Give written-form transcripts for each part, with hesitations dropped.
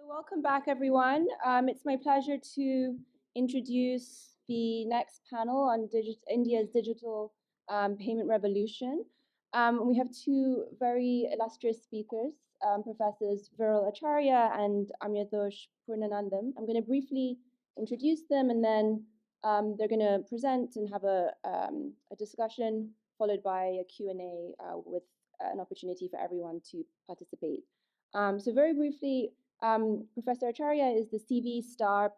Welcome back, everyone. It's my pleasure to introduce the next panel on India's digital payment revolution. We have two very illustrious speakers, Professors Viral Acharya and Amiyatosh Purnanandam. I'm going to briefly introduce them, and then they're going to present and have a discussion, followed by a Q&A with an opportunity for everyone to participate. So very briefly, Professor Acharya is the CV Star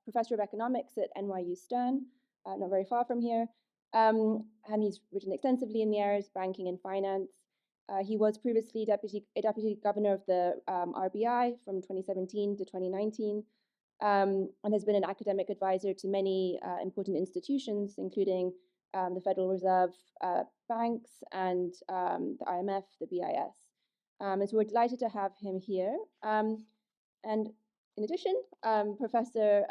Professor of Economics at NYU Stern, not very far from here, and he's written extensively in the areas of banking and finance. He was previously deputy governor of the RBI from 2017 to 2019, and has been an academic advisor to many important institutions, including the Federal Reserve banks and the IMF, the BIS. And so we're delighted to have him here. And in addition, Professor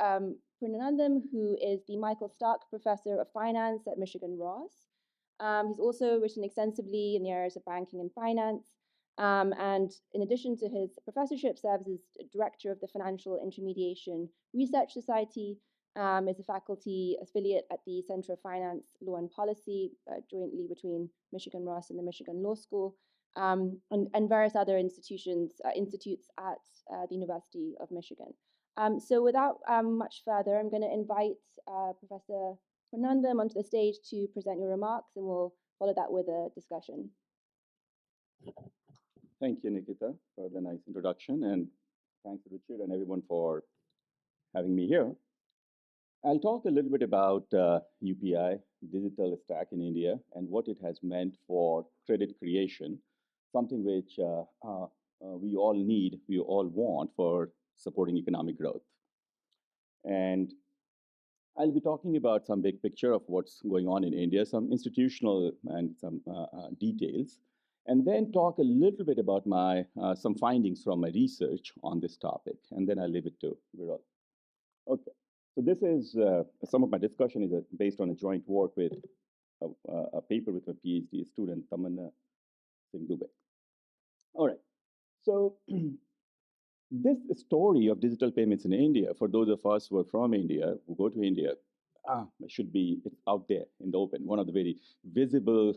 Purnanandam, who is the Michael Stark Professor of Finance at Michigan Ross. He's also written extensively in the areas of banking and finance. And in addition to his professorship, serves as director of the Financial Intermediation Research Society, is a faculty affiliate at the Center of Finance, Law and Policy, jointly between Michigan Ross and the Michigan Law School. And various other institutes at the University of Michigan. So without much further, I'm going to invite Professor Purnanandam onto the stage to present your remarks, and we'll follow that with a discussion. Thank you, Nikita, for the nice introduction, and thanks, Richard, and everyone for having me here. I'll talk a little bit about UPI, digital stack in India, and what it has meant for credit creation, something which we all need, we all want for supporting economic growth. And I'll be talking about some big picture of what's going on in India, some institutional and some details, and then talk a little bit about my some findings from my research on this topic, and then I'll leave it to Viral. Okay, so this is some of my discussion is based on a joint work with a paper with a PhD student, Tamanna Singh Dubey. All right, so this story of digital payments in India, for those of us who are from India, who go to India, should be out there in the open. One of the very visible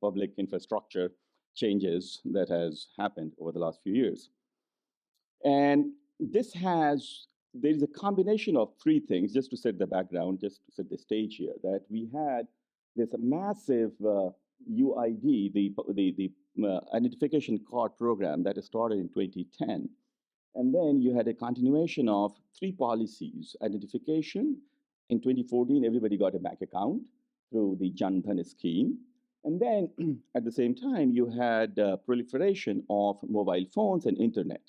public infrastructure changes that has happened over the last few years. And there is a combination of three things, just to set the background, just to set the stage here, that we had this massive UID, the identification card program that started in 2010. And then you had a continuation of three policies: identification. In 2014, everybody got a bank account through the Jan Dhan scheme. And then at the same time, you had proliferation of mobile phones and internet.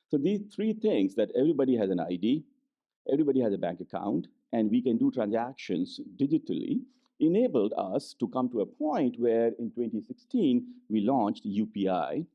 So these three things, that everybody has an ID, everybody has a bank account, and we can do transactions digitally, enabled us to come to a point where in 2016, we launched UPI,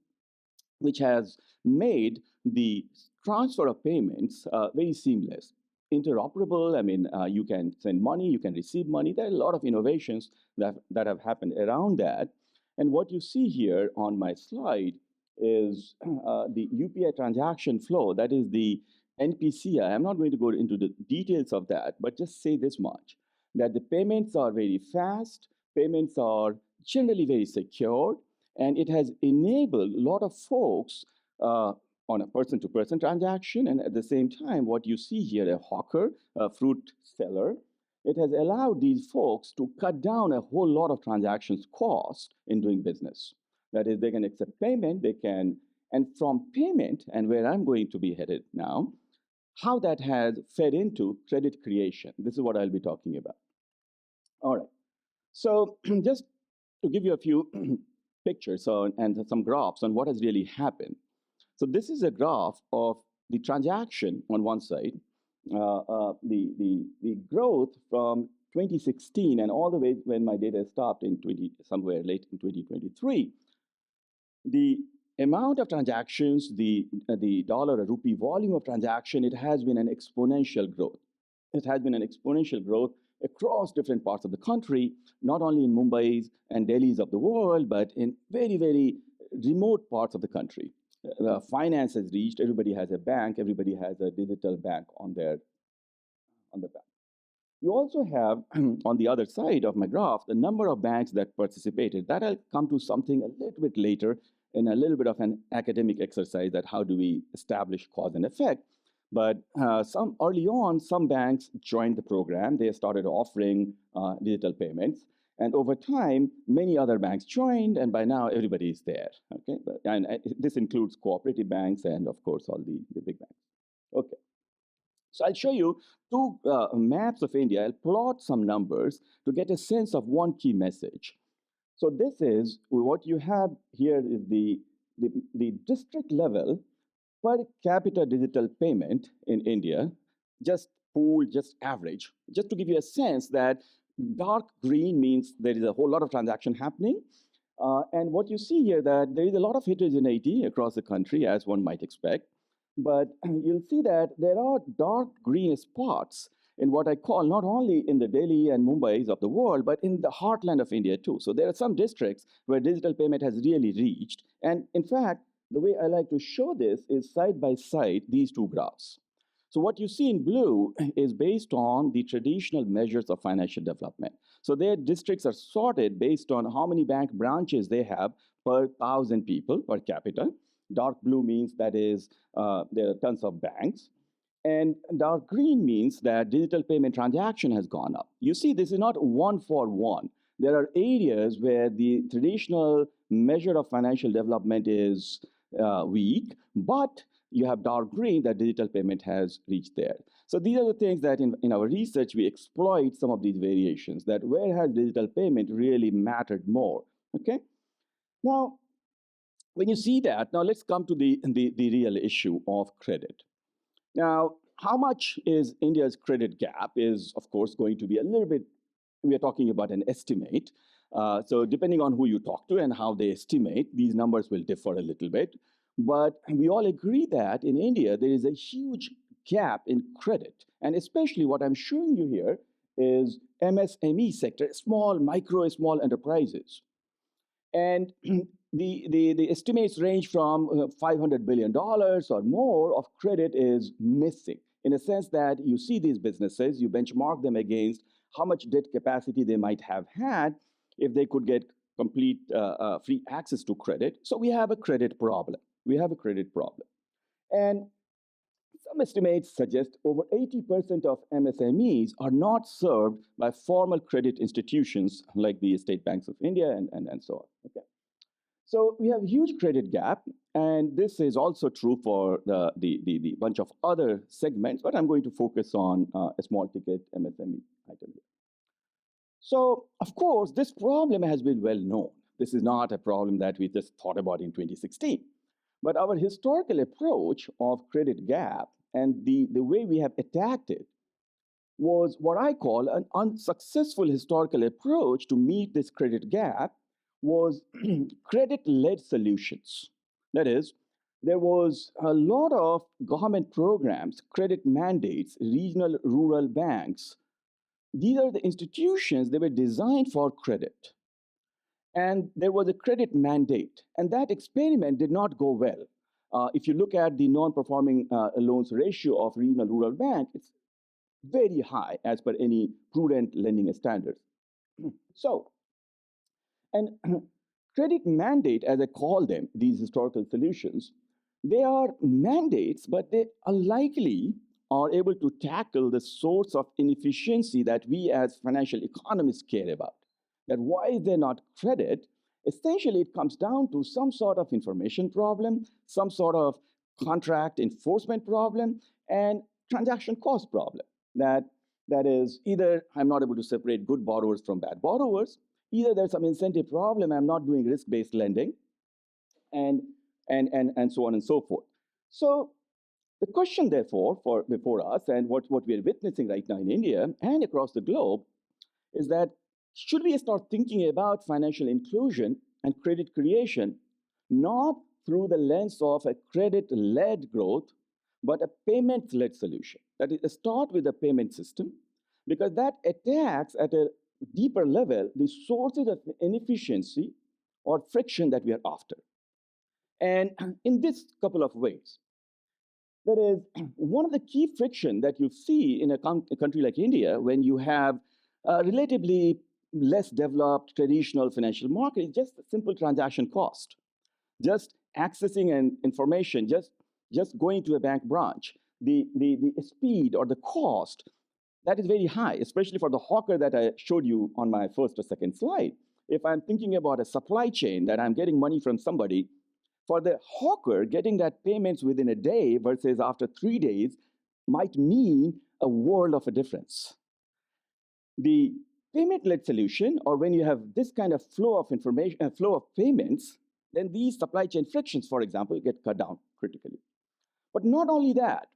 which has made the transfer of payments very seamless, interoperable. I mean, you can send money, you can receive money. There are a lot of innovations that have happened around that. And what you see here on my slide is the UPI transaction flow. That is the NPCI. I'm not going to go into the details of that, but just say this much, that the payments are very fast, payments are generally very secure, and it has enabled a lot of folks on a person-to-person transaction. And at the same time, what you see here, a hawker, a fruit seller, it has allowed these folks to cut down a whole lot of transactions cost in doing business. That is, they can accept payment, they can, and from payment, and where I'm going to be headed now, how that has fed into credit creation. This is what I'll be talking about. All right, so just to give you a few pictures and some graphs on what has really happened. So this is a graph of the transaction on one side, the growth from 2016 and all the way when my data stopped in somewhere late in 2023. The amount of transactions, the dollar or rupee volume of transaction, it has been an exponential growth. It has been an exponential growth across different parts of the country, not only in Mumbai's and Delhi's of the world, but in very, very remote parts of the country. finance has reached, everybody has a bank, everybody has a digital bank on the bank. You also have, on the other side of my graph, the number of banks that participated. That I'll come to something a little bit later in a little bit of an academic exercise that how do we establish cause and effect. But some early on, some banks joined the program. They started offering digital payments. And over time, many other banks joined, and by now everybody is there. Okay, and this includes cooperative banks and, of course, all the big banks. Okay. So I'll show you two maps of India. I'll plot some numbers to get a sense of one key message. So this is what you have here is the district level per capita digital payment in India, just pool, just average, just to give you a sense that dark green means there is a whole lot of transaction happening. And what you see here that there is a lot of heterogeneity across the country, as one might expect. But you'll see that there are dark green spots in what I call not only in the Delhi and Mumbai's of the world, but in the heartland of India too. So there are some districts where digital payment has really reached. And in fact, the way I like to show this is side by side these two graphs. So what you see in blue is based on the traditional measures of financial development. So their districts are sorted based on how many bank branches they have per 1,000 people per capita. Dark blue means that is there are tons of banks. And dark green means that digital payment transaction has gone up. You see, this is not one for one. There are areas where the traditional measure of financial development is weak, but you have dark green that digital payment has reached there. So these are the things that in our research, we exploit some of these variations, that where has digital payment really mattered more, okay? Now, when you see that, now let's come to the real issue of credit. Now, how much is India's credit gap is, of course, going to be a little bit, we are talking about an estimate. So depending on who you talk to and how they estimate, these numbers will differ a little bit. But we all agree that in India, there is a huge gap in credit. And especially what I'm showing you here is MSME sector, small enterprises. And the estimates range from $500 billion or more of credit is missing, in a sense that you see these businesses, you benchmark them against how much debt capacity they might have had if they could get complete free access to credit. So we have a credit problem. We have a credit problem. And some estimates suggest over 80% of MSMEs are not served by formal credit institutions like the state banks of India and so on. Okay. So we have a huge credit gap, and this is also true for the bunch of other segments, but I'm going to focus on a small ticket MSME item here. So, of course, this problem has been well known. This is not a problem that we just thought about in 2016. But our historical approach of credit gap and the way we have attacked it was what I call an unsuccessful historical approach to meet this credit gap was credit-led solutions. That is, there was a lot of government programs, credit mandates, regional rural banks. These are the institutions, they were designed for credit. And there was a credit mandate, and that experiment did not go well. If you look at the non-performing loans ratio of regional rural bank, it's very high as per any prudent lending standards. So, and credit mandate, as I call them, these historical solutions, they are mandates, but they unlikely are able to tackle the source of inefficiency that we as financial economists care about. That why is there not credit? Essentially, it comes down to some sort of information problem, some sort of contract enforcement problem, and transaction cost problem. That is either I'm not able to separate good borrowers from bad borrowers, either there's some incentive problem, I'm not doing risk-based lending, and so on and so forth. So the question, therefore, before us, and what we are witnessing right now in India and across the globe, is that should we start thinking about financial inclusion and credit creation not through the lens of a credit-led growth, but a payment-led solution? That is, start with a payment system, because that attacks at a deeper level the sources of inefficiency or friction that we are after. And in this couple of ways, that is one of the key friction that you see in a country like India when you have a relatively less developed traditional financial market is just the simple transaction cost. Just accessing an information, just going to a bank branch, the speed or the cost, that is very high, especially for the hawker that I showed you on my first or second slide. If I'm thinking about a supply chain that I'm getting money from somebody, for the hawker, getting that payments within a day versus after 3 days might mean a world of a difference. The payment-led solution, or when you have this kind of flow of information, flow of payments, then these supply chain frictions, for example, get cut down critically. But not only that,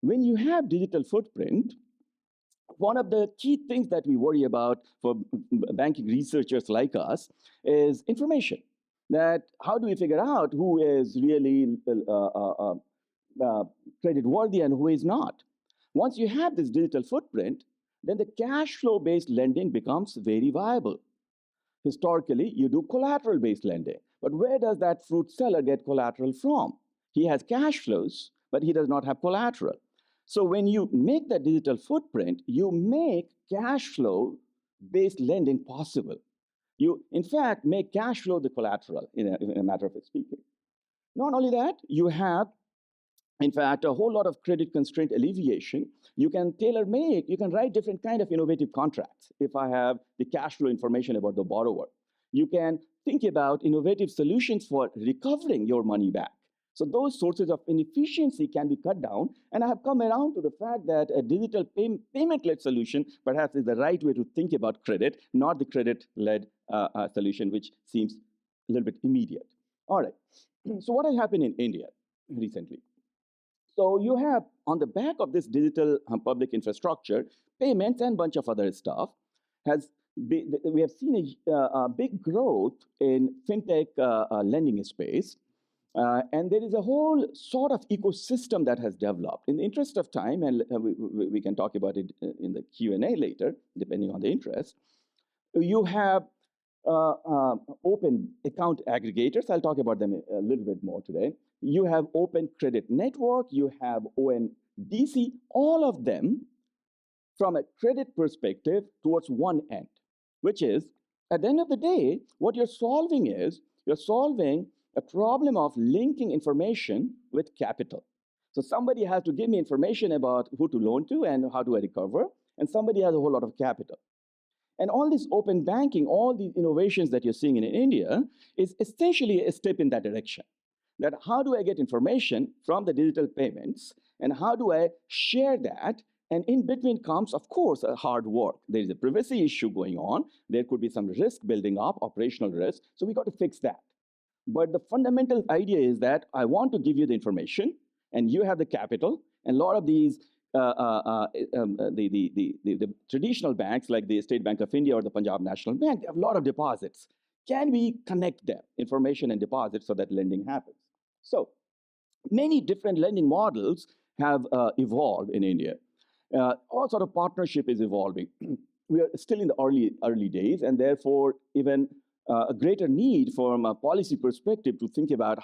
when you have digital footprint, one of the key things that we worry about for banking researchers like us is information. That how do we figure out who is really credit worthy and who is not? Once you have this digital footprint, then the cash flow based lending becomes very viable. Historically, you do collateral based lending, but where does that fruit seller get collateral from? He has cash flows, but he does not have collateral. So when you make that digital footprint, you make cash flow based lending possible. You, in fact, make cash flow the collateral in a matter of speaking. Not only that, you have, in fact, a whole lot of credit constraint alleviation. You can tailor make, you can write different kind of innovative contracts if I have the cash flow information about the borrower. You can think about innovative solutions for recovering your money back. So those sources of inefficiency can be cut down. And I have come around to the fact that a digital payment-led solution perhaps is the right way to think about credit, not the credit-led solution, which seems a little bit immediate. All right. So what has happened in India recently? So you have, on the back of this digital public infrastructure, payments and a bunch of other stuff, we have seen a big growth in fintech lending space. And there is a whole sort of ecosystem that has developed. In the interest of time, and we can talk about it in the Q&A later, depending on the interest, you have open account aggregators. I'll talk about them a little bit more today. You have Open Credit Network, you have ONDC, all of them from a credit perspective towards one end, which is, at the end of the day, what you're solving is, you're solving a problem of linking information with capital. So somebody has to give me information about who to loan to and how do I recover, and somebody has a whole lot of capital. And all this open banking, all these innovations that you're seeing in India is essentially a step in that direction. That how do I get information from the digital payments and how do I share that? And in between comes, of course, a hard work. There is a privacy issue going on. There could be some risk building up, operational risk. So we got to fix that. But the fundamental idea is that I want to give you the information and you have the capital. And a lot of these, the traditional banks like the State Bank of India or the Punjab National Bank, they have a lot of deposits. Can we connect them, information and deposits, so that lending happens? So many different lending models have evolved in India. All sort of partnership is evolving. We are still in the early days, and therefore even a greater need from a policy perspective to think about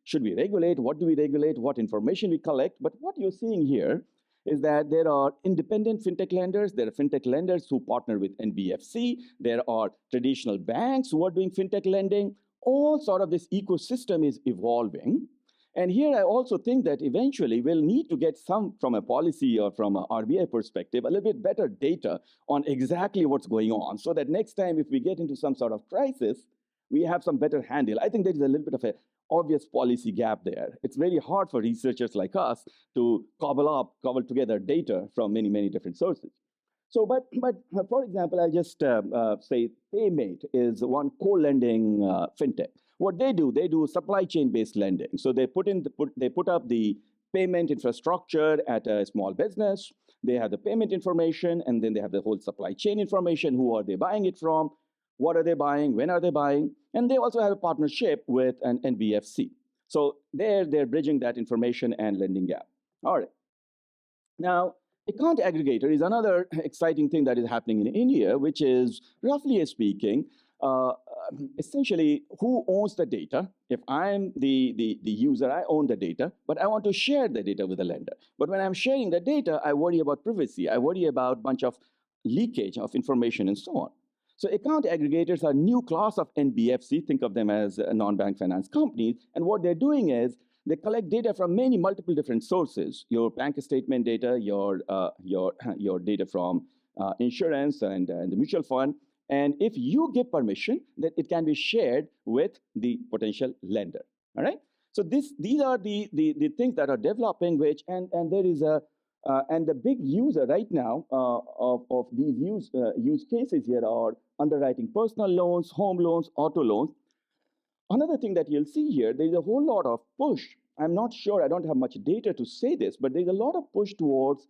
should we regulate, what do we regulate, what information we collect. But what you're seeing here is that there are independent fintech lenders, there are fintech lenders who partner with NBFC, there are traditional banks who are doing fintech lending. All sort of this ecosystem is evolving. And here I also think that eventually we'll need to get some, from a policy or from an RBI perspective, a little bit better data on exactly what's going on, so that next time if we get into some sort of crisis, we have some better handle. I think there is a little bit of an obvious policy gap there. It's very hard for researchers like us to cobble together data from many, many different sources. So, but for example, I'll just say PayMate is one co-lending fintech. What they do supply chain based lending. So they put up the payment infrastructure at a small business. They have the payment information, and then they have the whole supply chain information. Who are they buying it from? What are they buying? When are they buying? And they also have a partnership with an NBFC. So they're bridging that information and lending gap. All right. Now, account aggregator is another exciting thing that is happening in India, which is, roughly speaking, essentially, who owns the data? If I'm the user, I own the data, but I want to share the data with the lender. But when I'm sharing the data, I worry about privacy. I worry about a bunch of leakage of information and so on. So account aggregators are a new class of NBFC. Think of them as non-bank finance companies. And what they're doing is they collect data from many multiple different sources: your bank statement data, your data from insurance and the mutual fund. And if you give permission, then it can be shared with the potential lender. All right. So these are the things that are developing, which and there is a and the big user right now of these use cases here are underwriting personal loans, home loans, auto loans. Another thing that you'll see here, there's a whole lot of push. I'm not sure, I don't have much data to say this, but there's a lot of push towards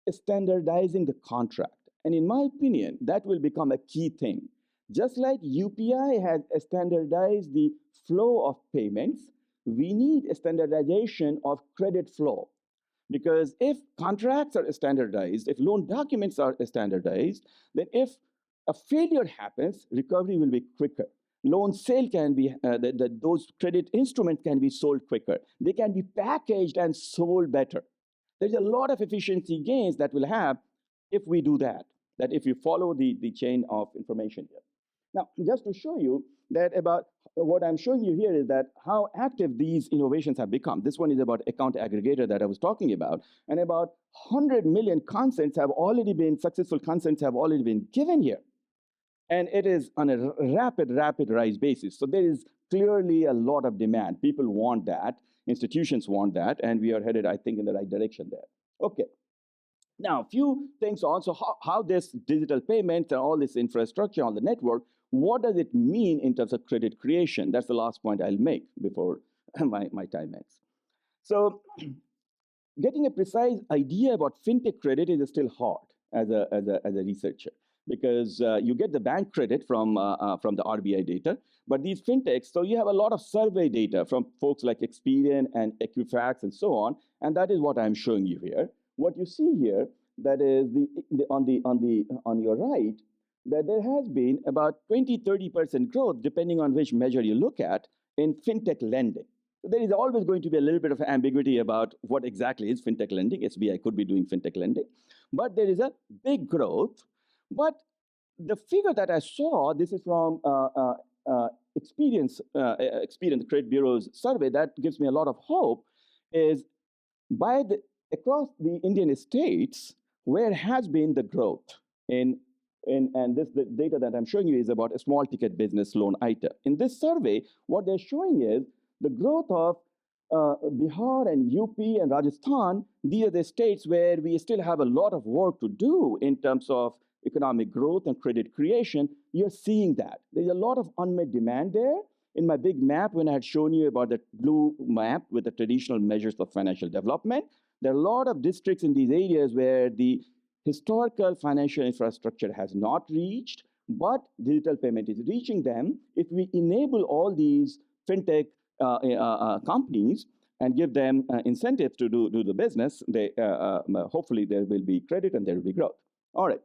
standardizing the contract. And in my opinion, that will become a key thing. Just like UPI has standardized the flow of payments, we need a standardization of credit flow. Because if contracts are standardized, if loan documents are standardized, then if a failure happens, recovery will be quicker. Loan sale can be, those credit instruments can be sold quicker. They can be packaged and sold better. There's a lot of efficiency gains that will have if we do that if you follow the chain of information here. Now, just to show you that about what I'm showing you here is that how active these innovations have become. This one is about account aggregator that I was talking about, and about 100 million consents have already been, successful consents have already been given here. And it is on a rapid rise basis. So there is clearly a lot of demand. People want that, institutions want that, and we are headed, I think, in the right direction there. Okay. Now, a few things also, how this digital payments and all this infrastructure on the network, what does it mean in terms of credit creation? That's the last point I'll make before my time ends. So getting a precise idea about fintech credit is still hard as a researcher, because you get the bank credit from the RBI data, but these fintechs, so you have a lot of survey data from folks like Experian and Equifax and so on, and that is what I'm showing you here. What you see here, that is on your right, that there has been about 20-30% growth, depending on which measure you look at, in fintech lending. So there is always going to be a little bit of ambiguity about what exactly is fintech lending. SBI could be doing fintech lending, but there is a big growth. But the figure that I saw, this is from Experian, the Credit Bureau's survey, that gives me a lot of hope, is across the Indian states, where has been the growth and the data that I'm showing you is about a small ticket business loan item. In this survey, what they're showing is the growth of Bihar and UP and Rajasthan. These are the states where we still have a lot of work to do in terms of economic growth and credit creation. You're seeing that. There's a lot of unmet demand there. In my big map, when I had shown you about the blue map with the traditional measures of financial development, there are a lot of districts in these areas where the historical financial infrastructure has not reached, but digital payment is reaching them. If we enable all these fintech companies and give them incentives to do the business, hopefully there will be credit and there will be growth. All right.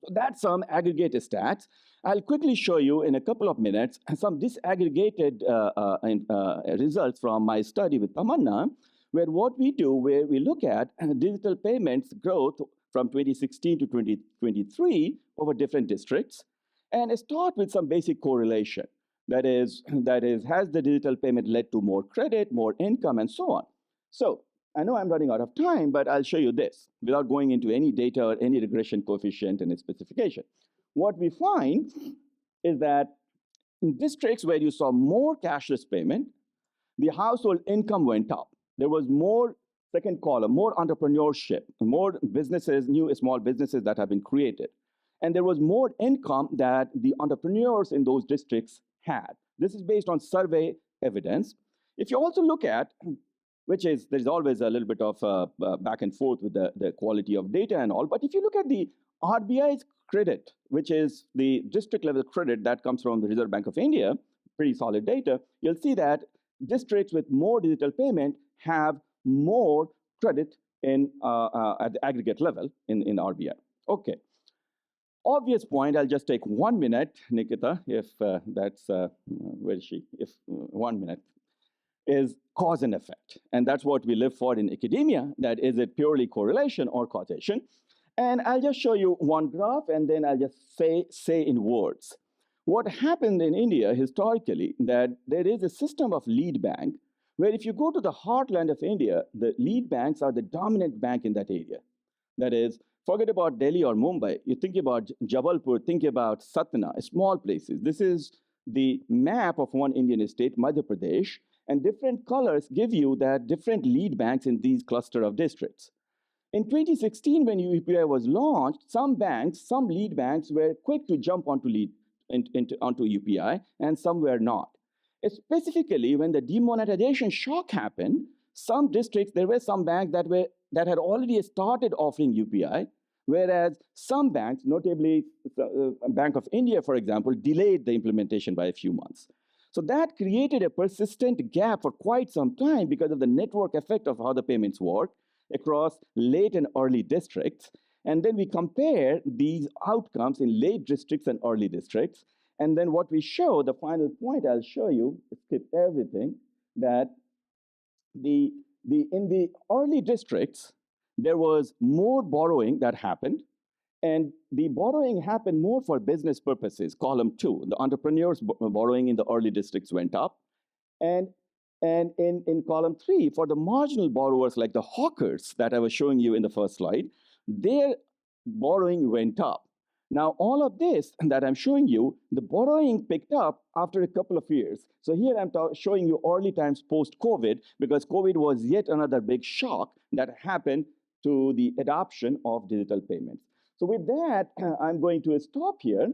So that's some aggregated stats. I'll quickly show you in a couple of minutes some disaggregated results from my study with Tamanna, where what we do, where we look at digital payments growth from 2016 to 2023 over different districts, and start with some basic correlation. That is, has the digital payment led to more credit, more income, and so on? So I know I'm running out of time, but I'll show you this without going into any data or any regression coefficient and its specification. What we find is that in districts where you saw more cashless payment, the household income went up. There was more, second column, more entrepreneurship, more businesses, new small businesses that have been created. And there was more income that the entrepreneurs in those districts had. This is based on survey evidence. If you also look at, there's always a little bit of back and forth with the quality of data and all, but if you look at the RBI's credit, which is the district level credit that comes from the Reserve Bank of India, pretty solid data, you'll see that districts with more digital payment have more credit at the aggregate level in RBI. Okay. obvious point, I'll just take 1 minute, Nikita, if that's, where is she? If 1 minute, is cause and effect. And that's what we live for in academia, that is it purely correlation or causation? And I'll just show you one graph, and then I'll just say in words. What happened in India historically, that there is a system of lead bank, where if you go to the heartland of India, the lead banks are the dominant bank in that area. That is, forget about Delhi or Mumbai. You think about Jabalpur, think about Satna, small places. This is the map of one Indian state, Madhya Pradesh, and different colors give you that different lead banks in these cluster of districts. In 2016, when UPI was launched, some banks, some lead banks were quick to jump onto onto UPI, and some were not. Specifically, when the demonetization shock happened, some districts, there were some banks that had already started offering UPI, whereas some banks, notably Bank of India, for example, delayed the implementation by a few months. So that created a persistent gap for quite some time because of the network effect of how the payments work across late and early districts. And then we compare these outcomes in late districts and early districts. And then what we show, the final point I'll show you, skip everything, that in the early districts, there was more borrowing that happened. And the borrowing happened more for business purposes, column 2. The entrepreneurs borrowing in the early districts went up. And in column 3, for the marginal borrowers like the hawkers that I was showing you in the first slide, their borrowing went up. Now, all of this that I'm showing you, the borrowing picked up after a couple of years. So here I'm showing you early times post-COVID, because COVID was yet another big shock that happened to the adoption of digital payments. So with that, I'm going to stop here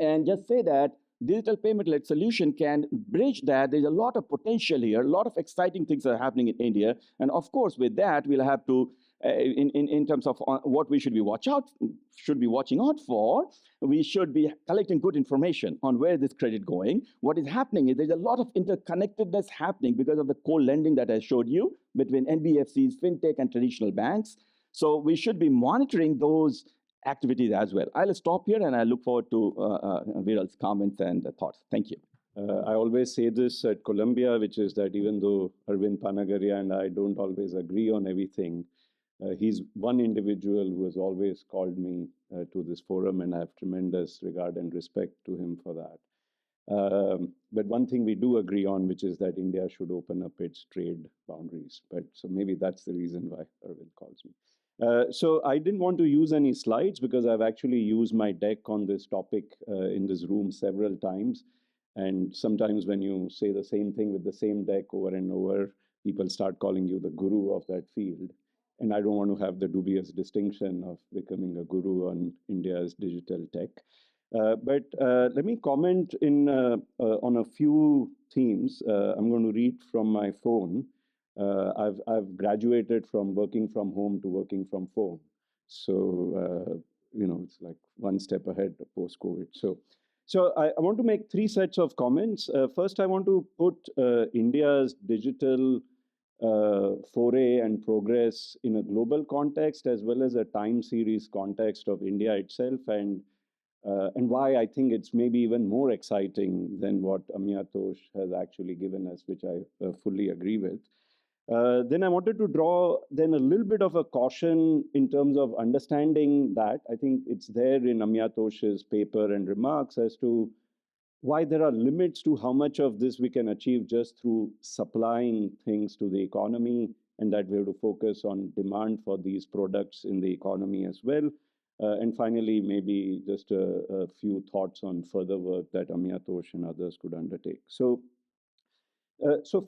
and just say that digital payment-led solution can bridge that. There's a lot of potential here. A lot of exciting things are happening in India. And of course, with that, we'll have to, in terms of what we should be watching out for, we should be collecting good information on where this credit going. What is happening is there's a lot of interconnectedness happening because of the co-lending that I showed you between NBFCs, Fintech, and traditional banks. So we should be monitoring those activities as well. I'll stop here, and I look forward to Viral's comments and thoughts. Thank you. I always say this at Columbia, which is that even though Arvind Panagaria and I don't always agree on everything, he's one individual who has always called me to this forum, and I have tremendous regard and respect to him for that. But one thing we do agree on, which is that India should open up its trade boundaries. But so maybe that's the reason why Arvind calls me. So I didn't want to use any slides because I've actually used my deck on this topic in this room several times. And sometimes when you say the same thing with the same deck over and over, people start calling you the guru of that field. And I don't want to have the dubious distinction of becoming a guru on India's digital tech. But let me comment on a few themes. I'm going to read from my phone. I've graduated from working from home to working from phone. So, it's like one step ahead post-COVID. So I want to make 3 sets of comments. First, I want to put India's digital foray and progress in a global context, as well as a time series context of India itself, and why I think it's maybe even more exciting than what Amiyatosh has actually given us, which I fully agree with. Then I wanted to draw then a little bit of a caution in terms of understanding that. I think it's there in Amiyatosh's paper and remarks as to why there are limits to how much of this we can achieve just through supplying things to the economy, and that we have to focus on demand for these products in the economy as well. And finally, maybe just a few thoughts on further work that Amiyatosh and others could undertake. So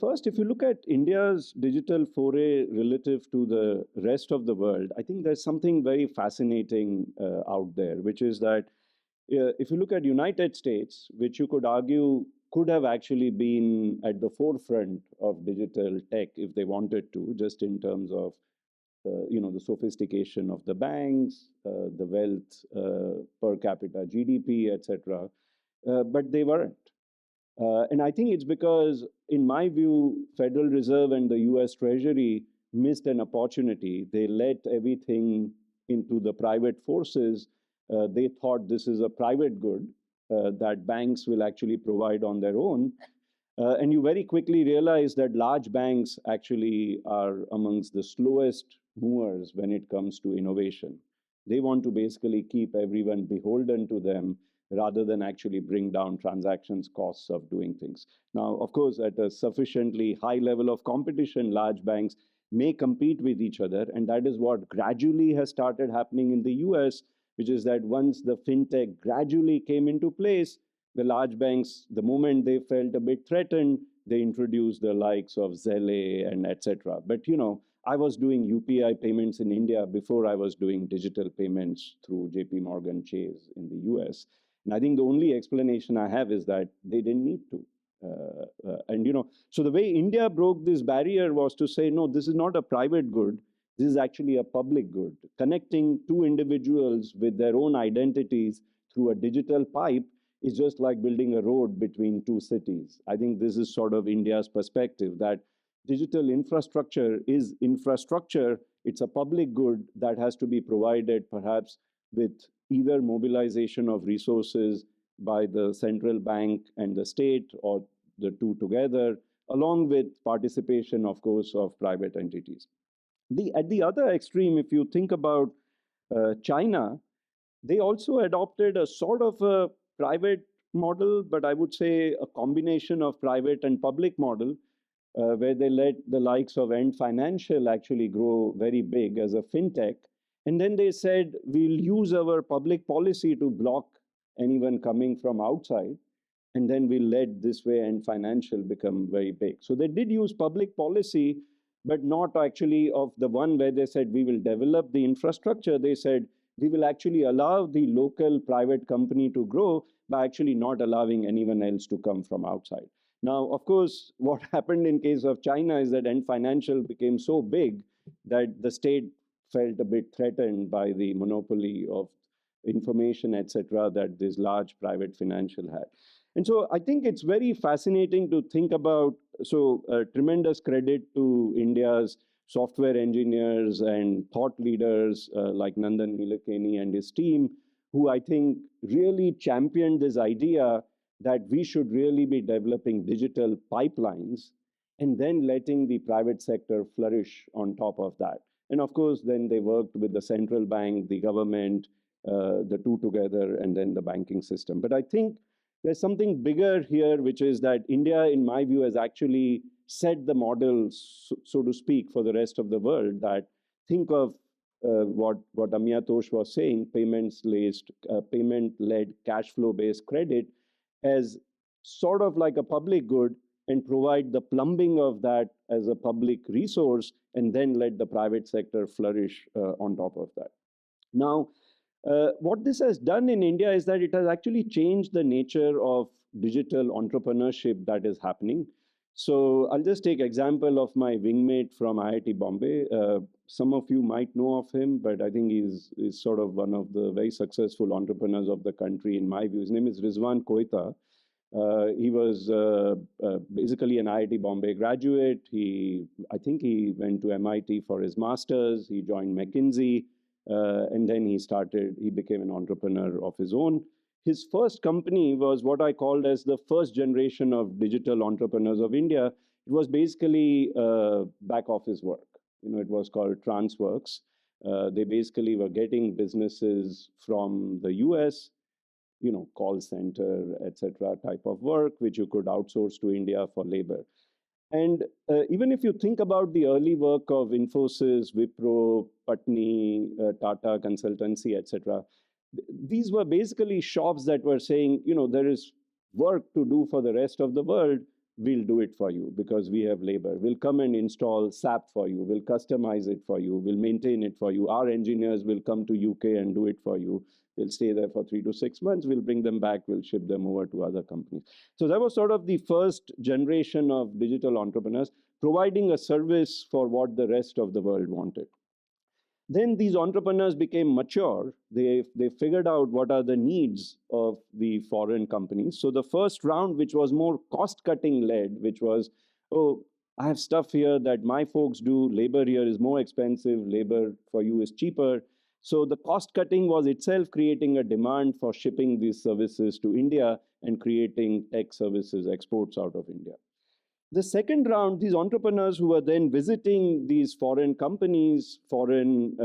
first, if you look at India's digital foray relative to the rest of the world, I think there's something very fascinating out there, which is that if you look at United States, which you could argue could have actually been at the forefront of digital tech if they wanted to, just in terms of the sophistication of the banks, the wealth per capita GDP, etc. But they weren't. And I think it's because, in my view, Federal Reserve and the US Treasury missed an opportunity. They let everything into the private forces, They thought this is a private good that banks will actually provide on their own. And you very quickly realize that large banks actually are amongst the slowest movers when it comes to innovation. They want to basically keep everyone beholden to them rather than actually bring down transactions costs of doing things. Now, of course, at a sufficiently high level of competition, large banks may compete with each other. And that is what gradually has started happening in the US, which is that once the fintech gradually came into place, the large banks, the moment they felt a bit threatened, they introduced the likes of Zelle and etc. But I was doing UPI payments in India before I was doing digital payments through JP Morgan Chase in the US. And I think the only explanation I have is that they didn't need to. So the way India broke this barrier was to say, no, this is not a private good. This is actually a public good. Connecting two individuals with their own identities through a digital pipe is just like building a road between two cities. I think this is sort of India's perspective, that digital infrastructure is infrastructure. It's a public good that has to be provided perhaps with either mobilization of resources by the central bank and the state, or the two together, along with participation, of course, of private entities. At the other extreme, if you think about China, they also adopted a sort of a private model, but I would say a combination of private and public model, where they let the likes of Ant Financial actually grow very big as a fintech. And then they said, we'll use our public policy to block anyone coming from outside. And then we let this way Ant Financial become very big. So they did use public policy, but not actually of the one where they said, we will develop the infrastructure. They said, we will actually allow the local private company to grow by actually not allowing anyone else to come from outside. Now, of course, what happened in case of China is that Ant Financial became so big that the state felt a bit threatened by the monopoly of information, etc., that this large private financial had. And so I think it's very fascinating to think about, tremendous credit to India's software engineers and thought leaders like Nandan Nilekani and his team, who I think really championed this idea that we should really be developing digital pipelines and then letting the private sector flourish on top of that. And of course, then they worked with the central bank, the government, the two together, and then the banking system. But I think there's something bigger here, which is that India, in my view, has actually set the model, so to speak, for the rest of the world. That think of what Amiyatosh was saying, payment-led cash flow-based credit, as sort of like a public good, and provide the plumbing of that as a public resource, and then let the private sector flourish on top of that. Now, what this has done in India is that it has actually changed the nature of digital entrepreneurship that is happening. So I'll just take example of my wingmate from IIT Bombay. Some of you might know of him, but I think he's sort of one of the very successful entrepreneurs of the country, in my view. His name is Rizwan Koita. He was basically an IIT Bombay graduate. I think he went to MIT for his master's. He joined McKinsey. And then he became an entrepreneur of his own. His first company was what I called as the first generation of digital entrepreneurs of India. It was basically back office work. It was called TransWorks. They basically were getting businesses from the US, call center, etc. type of work, which you could outsource to India for labor. And even if you think about the early work of Infosys, Wipro, Patni, Tata Consultancy, etc., these were basically shops that were saying, there is work to do for the rest of the world. We'll do it for you because we have labor. We'll come and install SAP for you. We'll customize it for you. We'll maintain it for you. Our engineers will come to UK and do it for you. They'll stay there for 3 to 6 months. We'll bring them back. We'll ship them over to other companies. So that was sort of the first generation of digital entrepreneurs providing a service for what the rest of the world wanted. Then these entrepreneurs became mature. They figured out what are the needs of the foreign companies. So the first round, which was more cost-cutting led, which was, I have stuff here that my folks do. Labor here is more expensive. Labor for you is cheaper. So the cost cutting was itself creating a demand for shipping these services to India and creating tech services exports out of India. The second round, these entrepreneurs who were then visiting these foreign companies, foreign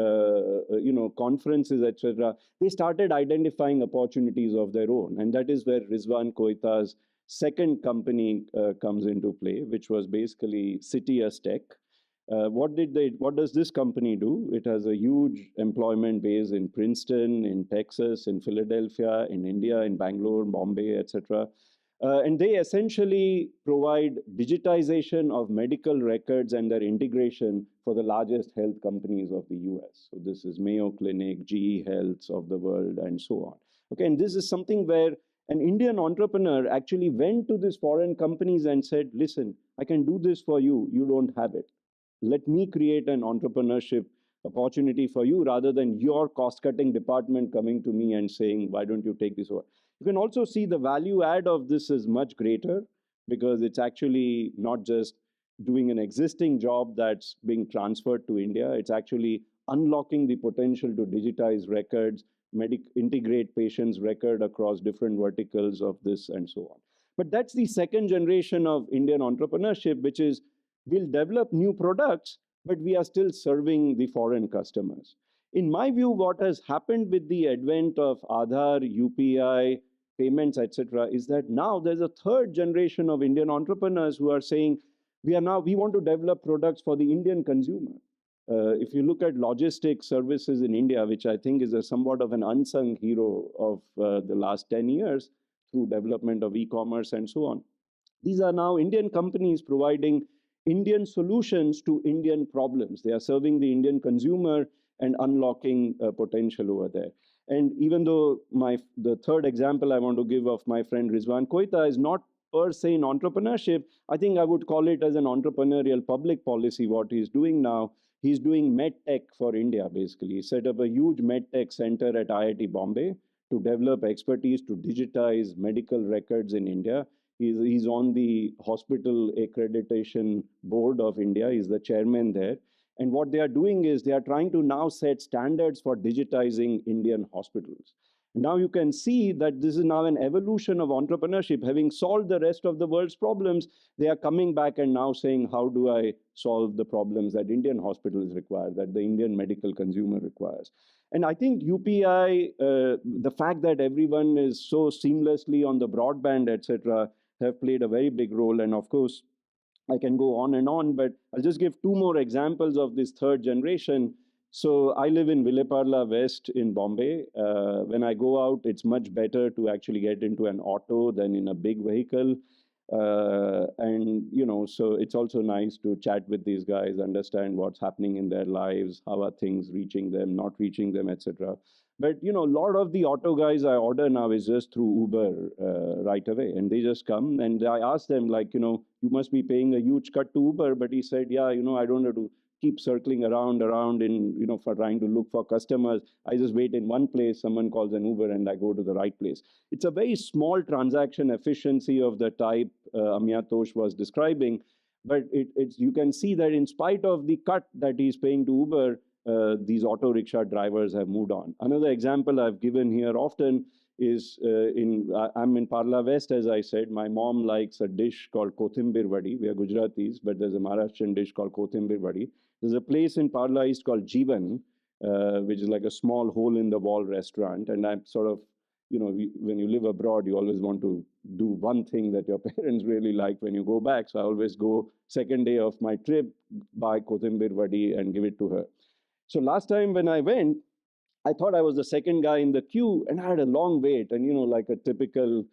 conferences, etc., they started identifying opportunities of their own. And that is where Rizwan Koita's second company comes into play, which was basically Citius Tech. What does this company do? It has a huge employment base in Princeton, in Texas, in Philadelphia, in India, in Bangalore, Bombay, etc. And they essentially provide digitization of medical records and their integration for the largest health companies of the US. So this is Mayo Clinic, GE Health of the world, and so on. Okay, and this is something where an Indian entrepreneur actually went to these foreign companies and said, listen, I can do this for you, you don't have it. Let me create an entrepreneurship opportunity for you rather than your cost-cutting department coming to me and saying, why don't you take this over? You can also see the value add of this is much greater because it's actually not just doing an existing job that's being transferred to India. It's actually unlocking the potential to digitize records, integrate patients' record across different verticals of this and so on. But that's the second generation of Indian entrepreneurship, which is we'll develop new products, but we are still serving the foreign customers. In my view, what has happened with the advent of Aadhaar, UPI, payments, etc., is that now there's a third generation of Indian entrepreneurs who are saying, we want to develop products for the Indian consumer. If you look at logistics services in India, which I think is a somewhat of an unsung hero of the last 10 years through development of e-commerce and so on, these are now Indian companies providing Indian solutions to Indian problems. They are serving the Indian consumer and unlocking potential over there. And even though the third example I want to give of my friend Rizwan Koita is not per se in entrepreneurship, I think I would call it as an entrepreneurial public policy, what he's doing now. He's doing medtech for India, basically. He set up a huge medtech center at IIT Bombay to develop expertise to digitize medical records in India. He's on the Hospital Accreditation Board of India. He's the chairman there. And what they are doing is they are trying to now set standards for digitizing Indian hospitals. Now you can see that this is now an evolution of entrepreneurship. Having solved the rest of the world's problems, they are coming back and now saying, how do I solve the problems that Indian hospitals require, that the Indian medical consumer requires? And I think UPI, the fact that everyone is so seamlessly on the broadband, etc., have played a very big role. And of course, I can go on, but I'll just give two more examples of this third generation. So I live in Vileparla West in Bombay. When I go out, it's much better to actually get into an auto than in a big vehicle. So it's also nice to chat with these guys, understand what's happening in their lives, how are things reaching them, not reaching them, etc. But a lot of the auto guys I order now is just through Uber right away, and they just come and I ask them you must be paying a huge cut to Uber. But he said, yeah, I don't have to keep circling around in for trying to look for customers. I just wait in one place, someone calls an Uber, and I go to the right place. It's a very small transaction efficiency of the type Amiyatosh was describing, but you can see that in spite of the cut that he's paying to Uber, these auto rickshaw drivers have moved on. Another example I've given here often is I'm in Parla West, as I said. My mom likes a dish called Kothimbir Vadi. We are Gujaratis, but there's a Maharashtrian dish called Kothimbir Vadi. There's a place in Parla East called Jeevan, which is like a small hole-in-the-wall restaurant. And I'm sort of, when you live abroad, you always want to do one thing that your parents really like when you go back. So I always go second day of my trip, buy Kothimbir Vadi and give it to her. So last time when I went, I thought I was the second guy in the queue, and I had a long wait. And, like a typical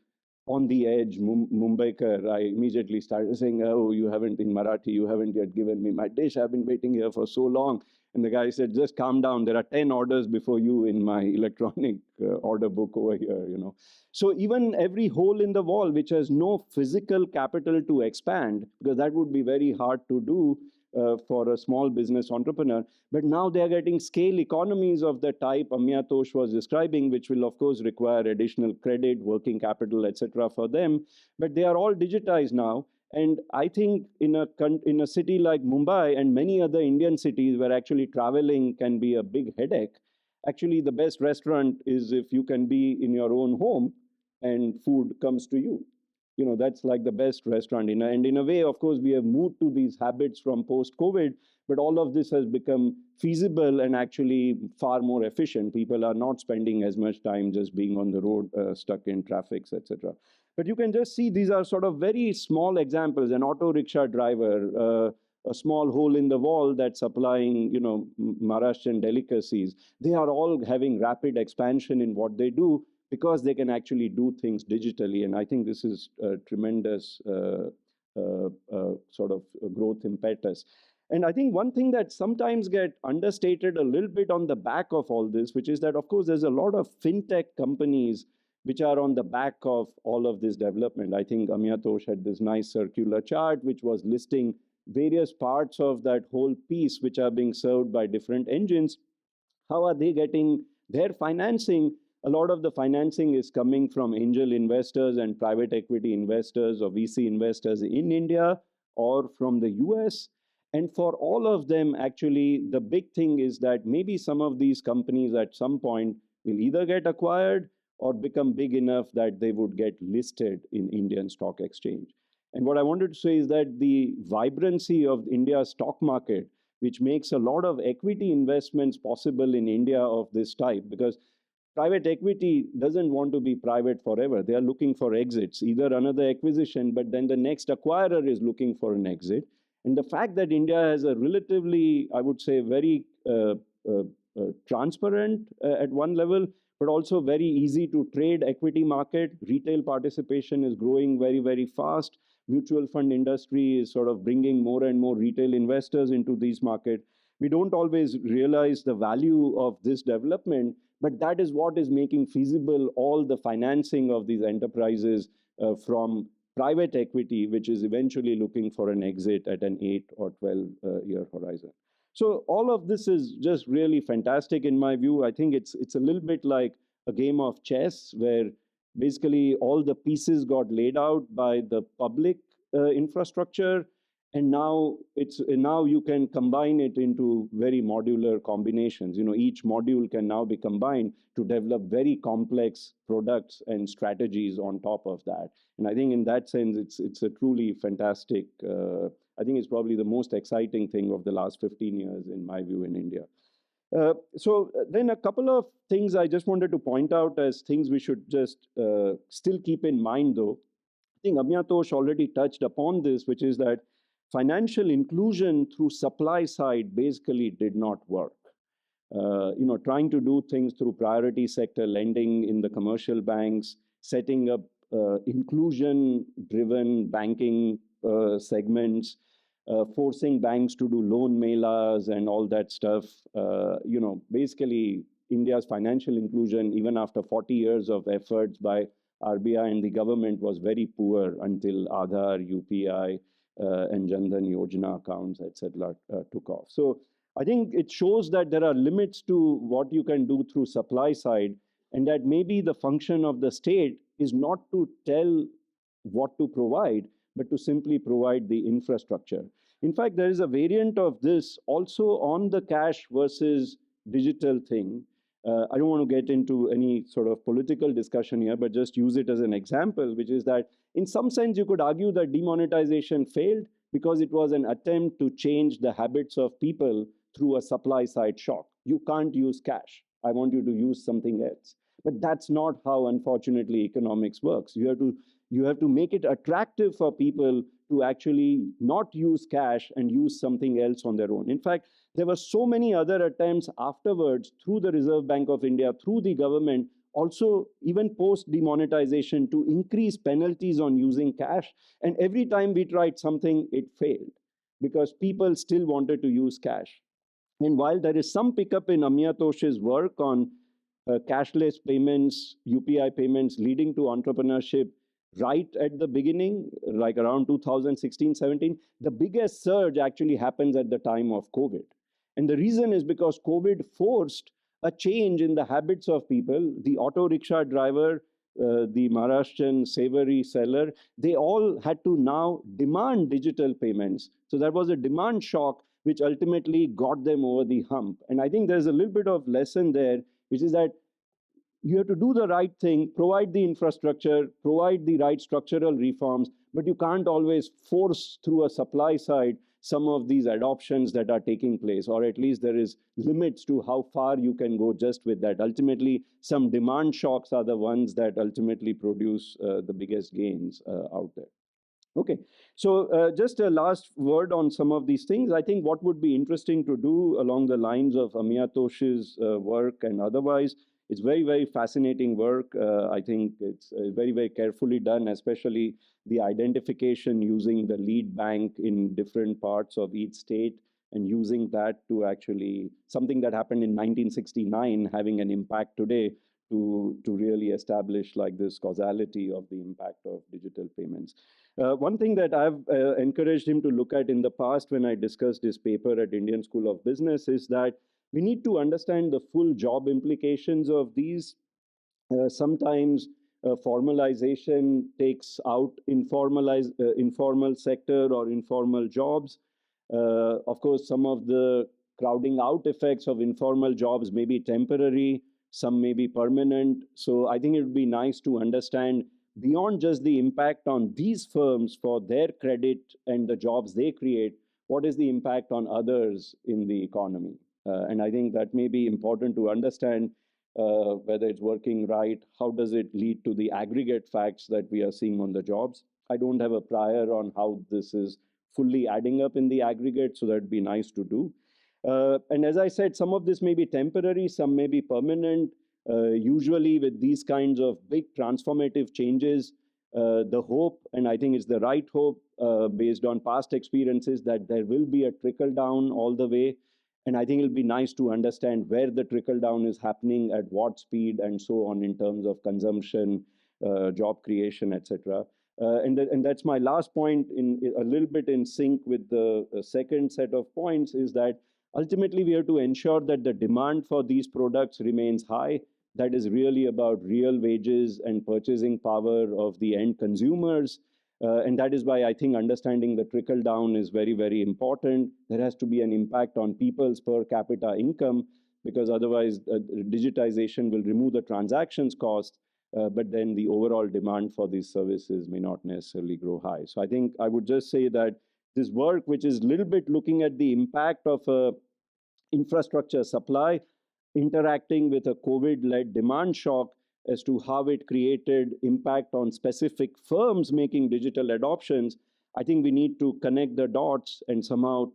on the edge Mumbaikar, I immediately started saying, oh, you haven't, in Marathi, you haven't yet given me my dish. I've been waiting here for so long. And the guy said, just calm down. There are 10 orders before you in my electronic order book over here, So even every hole in the wall, which has no physical capital to expand, because that would be very hard to do, for a small business entrepreneur. But now they are getting scale economies of the type Amiyatosh was describing, which will, of course, require additional credit, working capital, etc. for them. But they are all digitized now. And I think in a city like Mumbai and many other Indian cities where actually traveling can be a big headache, Actually, the best restaurant is if you can be in your own home and food comes to you. That's like the best restaurant. And in a way, of course, we have moved to these habits from post-COVID, but all of this has become feasible and actually far more efficient. People are not spending as much time just being on the road, stuck in traffics, etc. But you can just see these are sort of very small examples. An auto rickshaw driver, a small hole in the wall that's supplying, Maharashtrian delicacies. They are all having rapid expansion in what they do because they can actually do things digitally. And I think this is a tremendous sort of growth impetus. And I think one thing that sometimes get understated a little bit on the back of all this, which is that, of course, there's a lot of fintech companies which are on the back of all of this development. I think Amiyatosh had this nice circular chart, which was listing various parts of that whole piece, which are being served by different engines. How are they getting their financing? A lot of the financing is coming from angel investors and private equity investors or VC investors in India or from the US. And for all of them, actually, the big thing is that maybe some of these companies at some point will either get acquired or become big enough that they would get listed in Indian stock exchange. And what I wanted to say is that the vibrancy of India's stock market, which makes a lot of equity investments possible in India of this type, because private equity doesn't want to be private forever. They are looking for exits, either another acquisition, but then the next acquirer is looking for an exit. And the fact that India has a relatively, I would say, very transparent at one level, but also very easy to trade equity market. Retail participation is growing very, very fast. Mutual fund industry is sort of bringing more and more retail investors into these markets. We don't always realize the value of this development, but that is what is making feasible all the financing of these enterprises from private equity, which is eventually looking for an exit at an 8 or 12-year horizon. So all of this is just really fantastic in my view. I think it's a little bit like a game of chess where basically all the pieces got laid out by the public infrastructure, and now you can combine it into very modular combinations. Each module can now be combined to develop very complex products and strategies on top of that. And I think in that sense, it's a truly fantastic. I think it's probably the most exciting thing of the last 15 years, in my view, in India. So then a couple of things I just wanted to point out as things we should just still keep in mind, though. I think Amiyatosh already touched upon this, which is that financial inclusion through supply side basically did not work. Trying to do things through priority sector lending in the commercial banks, setting up inclusion-driven banking segments, forcing banks to do loan melas and all that stuff. Basically, India's financial inclusion, even after 40 years of efforts by RBI and the government, was very poor until Aadhaar, UPI, and Jan Dhan Yojana accounts, etc., took off. So I think it shows that there are limits to what you can do through supply side, and that maybe the function of the state is not to tell what to provide, but to simply provide the infrastructure. In fact, there is a variant of this also on the cash versus digital thing. I don't want to get into any sort of political discussion here, but just use it as an example, which is that in some sense, you could argue that demonetization failed because it was an attempt to change the habits of people through a supply side shock. You can't use cash. I want you to use something else. But that's not how, unfortunately, economics works. You have to make it attractive for people to actually not use cash and use something else on their own. In fact, there were so many other attempts afterwards through the Reserve Bank of India, through the government, also even post demonetization, to increase penalties on using cash. And every time we tried something, it failed because people still wanted to use cash. And while there is some pickup in Amiyatosh's work on cashless payments, UPI payments leading to entrepreneurship, right at the beginning, like around 2016-17, the biggest surge actually happens at the time of COVID. And the reason is because COVID forced a change in the habits of people. The auto rickshaw driver, the Maharashtrian savory seller, they all had to now demand digital payments. So that was a demand shock, which ultimately got them over the hump. And I think there's a little bit of lesson there which is that you have to do the right thing, provide the infrastructure, provide the right structural reforms, but you can't always force through a supply side some of these adoptions that are taking place, or at least there is limits to how far you can go just with that. Ultimately, some demand shocks are the ones that ultimately produce the biggest gains out there. Okay, so just a last word on some of these things. I think what would be interesting to do along the lines of Amiyatosh's work and otherwise, it's very, very fascinating work. I think it's very, very carefully done, especially the identification using the lead bank in different parts of each state and using that to actually, something that happened in 1969 having an impact today to really establish like this causality of the impact of digital payments. One thing that I've encouraged him to look at in the past when I discussed his paper at Indian School of Business is that we need to understand the full job implications of these. Sometimes formalization takes out informal sector or informal jobs. Of course, some of the crowding out effects of informal jobs may be temporary, some may be permanent. So I think it would be nice to understand beyond just the impact on these firms for their credit and the jobs they create, what is the impact on others in the economy? And I think that may be important to understand whether it's working right, how does it lead to the aggregate facts that we are seeing on the jobs. I don't have a prior on how this is fully adding up in the aggregate, so that'd be nice to do. And as I said, some of this may be temporary, some may be permanent. Usually with these kinds of big transformative changes, the hope, and I think it's the right hope based on past experiences, that there will be a trickle down all the way. And I think it'll be nice to understand where the trickle down is happening, at what speed, and so on in terms of consumption, job creation, etc. And that's my last point, in a little bit in sync with the second set of points, is that ultimately we have to ensure that the demand for these products remains high. That is really about real wages and purchasing power of the end consumers. And that is why I think understanding the trickle down is very, very important. There has to be an impact on people's per capita income, because otherwise digitization will remove the transactions cost, but then the overall demand for these services may not necessarily grow high. So I think I would just say that this work, which is a little bit looking at the impact of infrastructure supply, interacting with a COVID-led demand shock as to how it created impact on specific firms making digital adoptions, I think we need to connect the dots and somehow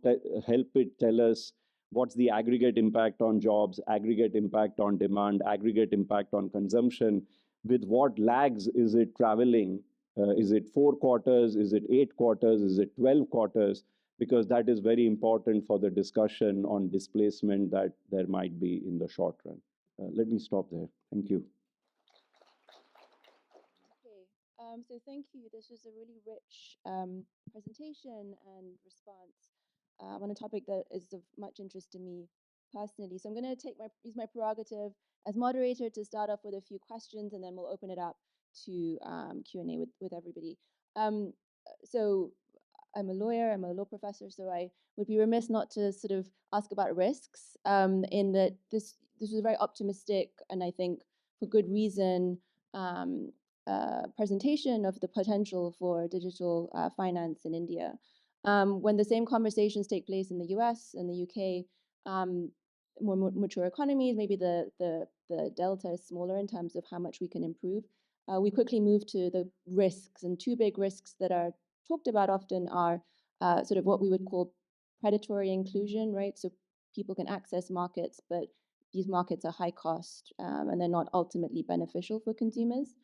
help it tell us what's the aggregate impact on jobs, aggregate impact on demand, aggregate impact on consumption, with what lags is it traveling? Is it 4 quarters? Is it 8 quarters? Is it 12 quarters? Because that is very important for the discussion on displacement that there might be in the short run. Let me stop there. Thank you. Okay, so thank you. This was a really rich presentation and response on a topic that is of much interest to me personally. So I'm going to use my prerogative as moderator to start off with a few questions, and then we'll open it up to Q&A with everybody. So I'm a lawyer, I'm a law professor, so I would be remiss not to sort of ask about risks, in that this was a very optimistic, and I think for good reason, presentation of the potential for digital finance in India. When the same conversations take place in the US and the UK, more mature economies, maybe the delta is smaller in terms of how much we can improve. We quickly move to the risks, and two big risks that are talked about often are sort of what we would call predatory inclusion, right? So people can access markets, but these markets are high cost and they're not ultimately beneficial for consumers.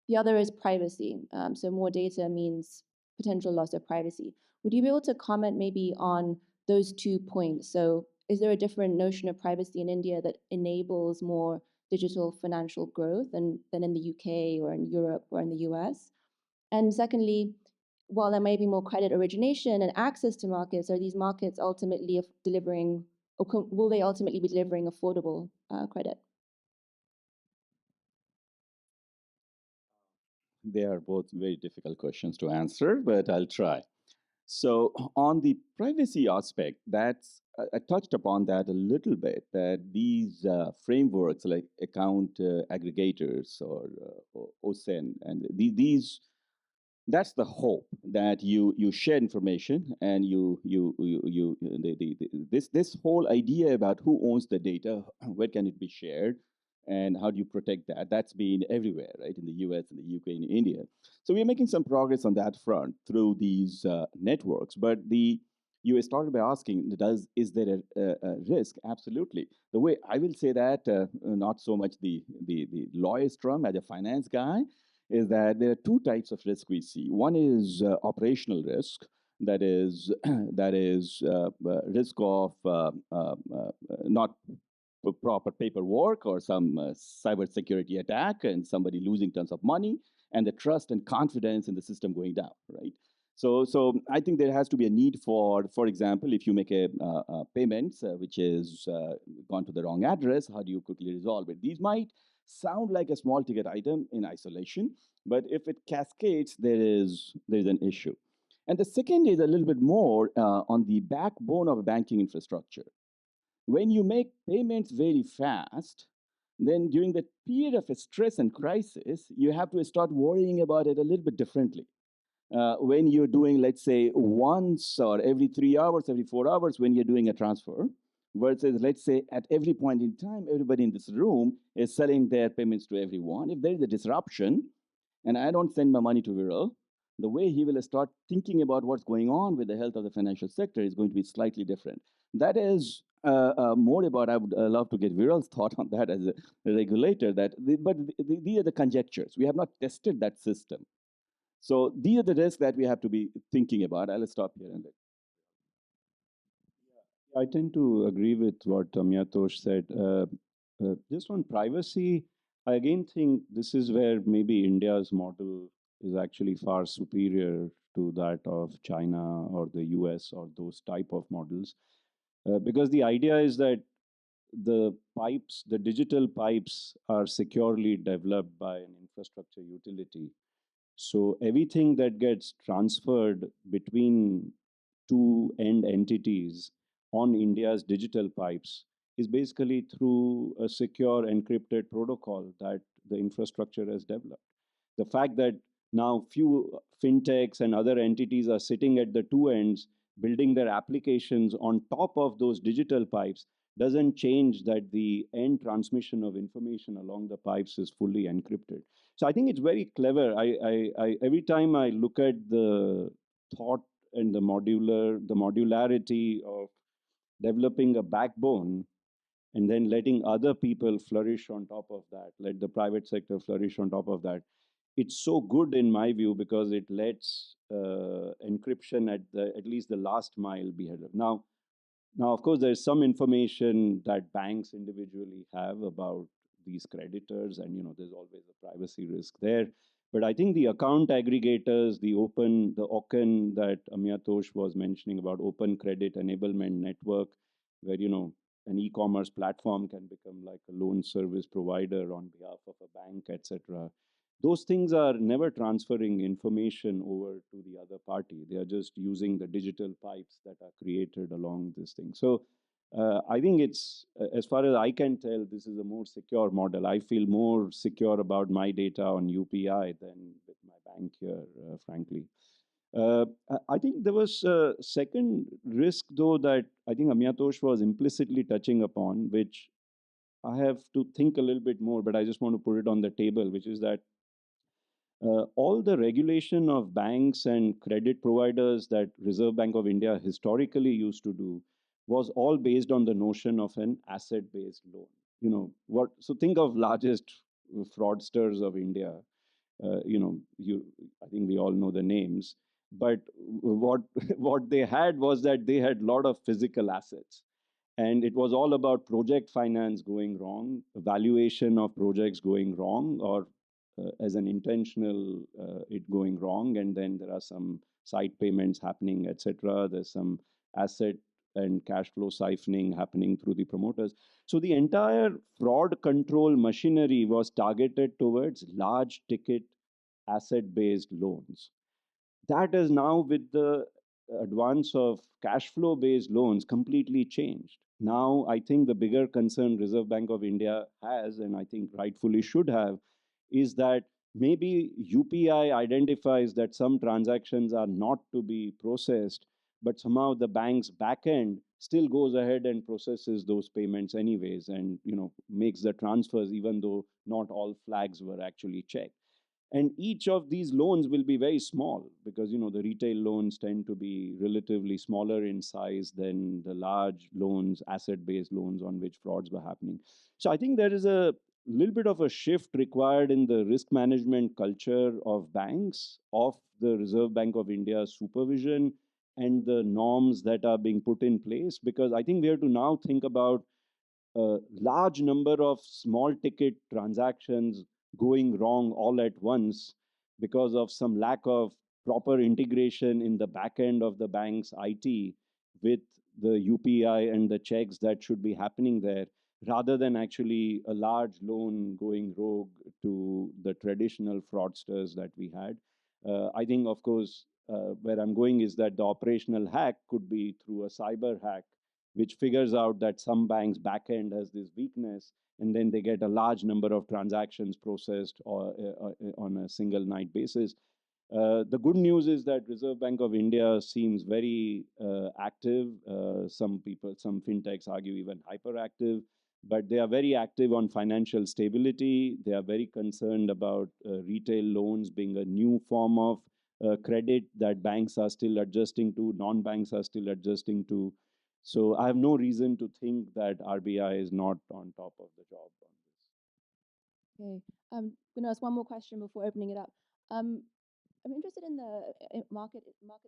The other is privacy. So more data means potential loss of privacy. Would you be able to comment maybe on those 2 points? So is there a different notion of privacy in India that enables more digital financial growth than in the UK or in Europe or in the US? And secondly, while there may be more credit origination and access to markets, are these markets ultimately delivering, or will they ultimately be delivering affordable credit? They are both very difficult questions to answer, but I'll try. So on the privacy aspect, I touched upon that a little bit, that these frameworks like account aggregators or OSIN, and these that's the hope, that you share information and this whole idea about who owns the data, where can it be shared, and how do you protect that. That's been everywhere, right, in the US, in the UK, in India. So we're making some progress on that front through these networks. But you started by asking, is there a risk? Absolutely. The way I will say that, not so much the lawyer's term as a finance guy, is that there are two types of risk we see. One is operational risk, that is risk of not proper paperwork or some cyber security attack and somebody losing tons of money and the trust and confidence in the system going down, right? So I think there has to be a need for example, if you make a payment which is gone to the wrong address, how do you quickly resolve it? These might sound like a small ticket item in isolation, but if it cascades, there's an issue. And the second is a little bit more on the backbone of a banking infrastructure. When you make payments very fast, then during the period of a stress and crisis, you have to start worrying about it a little bit differently. When you're doing, let's say, once or every 3 hours, every 4 hours, when you're doing a transfer, versus, let's say, at every point in time, everybody in this room is selling their payments to everyone. If there is a disruption, and I don't send my money to Viral, the way he will start thinking about what's going on with the health of the financial sector is going to be slightly different. That is more about, I would love to get Viral's thought on that as a regulator, but these are the conjectures. We have not tested that system. So these are the risks that we have to be thinking about. I'll stop here. I tend to agree with what Amiyatosh said. Just on privacy, I again think this is where maybe India's model is actually far superior to that of China or the US or those type of models. Because the idea is that the pipes, the digital pipes, are securely developed by an infrastructure utility. So everything that gets transferred between two end entities on India's digital pipes is basically through a secure encrypted protocol that the infrastructure has developed. The fact that now few fintechs and other entities are sitting at the two ends building their applications on top of those digital pipes doesn't change that the end transmission of information along the pipes is fully encrypted. So I think it's very clever. Every time I look at the thought and the modularity of developing a backbone and then letting other people flourish on top of that, let the private sector flourish on top of that, it's so good in my view because it lets encryption at least the last mile be held. Now, of course, there's some information that banks individually have about these creditors, and there's always a privacy risk there. But I think the account aggregators, the OCEN that Amiyatosh was mentioning about, Open Credit Enablement Network, where an e-commerce platform can become like a loan service provider on behalf of a bank, etc. Those things are never transferring information over to the other party. They are just using the digital pipes that are created along this thing. So I think it's, as far as I can tell, this is a more secure model. I feel more secure about my data on UPI than with my bank here, frankly. I think there was a second risk, though, that I think Amiyatosh was implicitly touching upon, which I have to think a little bit more, but I just want to put it on the table, which is that all the regulation of banks and credit providers that Reserve Bank of India historically used to do was all based on the notion of an asset-based loan. So think of largest fraudsters of India. I think we all know the names. But what what they had was that they had a lot of physical assets. And it was all about project finance going wrong, valuation of projects going wrong, or as an intentional it going wrong, and then there are some side payments happening, etc. There's some asset and cash flow siphoning happening through the promoters. So the entire fraud control machinery was targeted towards large ticket asset-based loans. That is now, with the advance of cash flow based loans completely changed. Now, I think the bigger concern Reserve Bank of India has, and I think rightfully should have, is that maybe UPI identifies that some transactions are not to be processed, but somehow the bank's backend still goes ahead and processes those payments anyways, and makes the transfers even though not all flags were actually checked. And each of these loans will be very small because the retail loans tend to be relatively smaller in size than the large loans, asset based loans on which frauds were happening. So I think there is a little bit of a shift required in the risk management culture of banks, of the Reserve Bank of India's supervision, and the norms that are being put in place, because I think we have to now think about a large number of small ticket transactions going wrong all at once because of some lack of proper integration in the back end of the bank's IT with the UPI and the checks that should be happening there, rather than actually a large loan going rogue to the traditional fraudsters that we had. I think, of course, where I'm going is that the operational hack could be through a cyber hack which figures out that some bank's backend has this weakness, and then they get a large number of transactions processed on a single night basis. The good news is that Reserve Bank of India seems very active. Some people, some fintechs argue even hyperactive, but they are very active on financial stability. They are very concerned about retail loans being a new form of credit that banks are still adjusting to, non-banks are still adjusting to. So I have no reason to think that RBI is not on top of the job on this. Okay. I'm going to ask one more question before opening it up. I'm interested in the market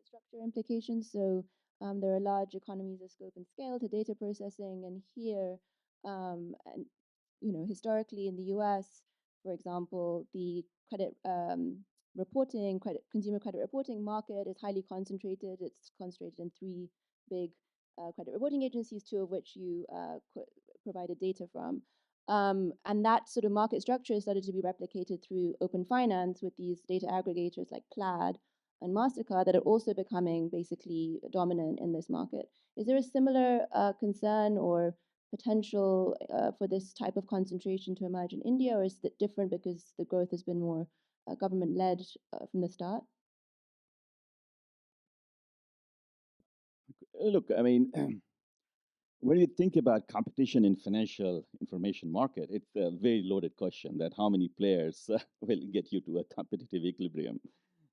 structure implications. So there are large economies of scope and scale to data processing, and here, and historically in the U.S., for example, the credit consumer credit reporting market is highly concentrated. It's concentrated in three big credit reporting agencies, two of which you provided data from. And that sort of market structure started to be replicated through open finance with these data aggregators like Plaid and MasterCard that are also becoming basically dominant in this market. Is there a similar concern or potential for this type of concentration to emerge in India, or is it different because the growth has been more government-led from the start? Look, I mean, when you think about competition in financial information market, it's a very loaded question that how many players will get you to a competitive equilibrium.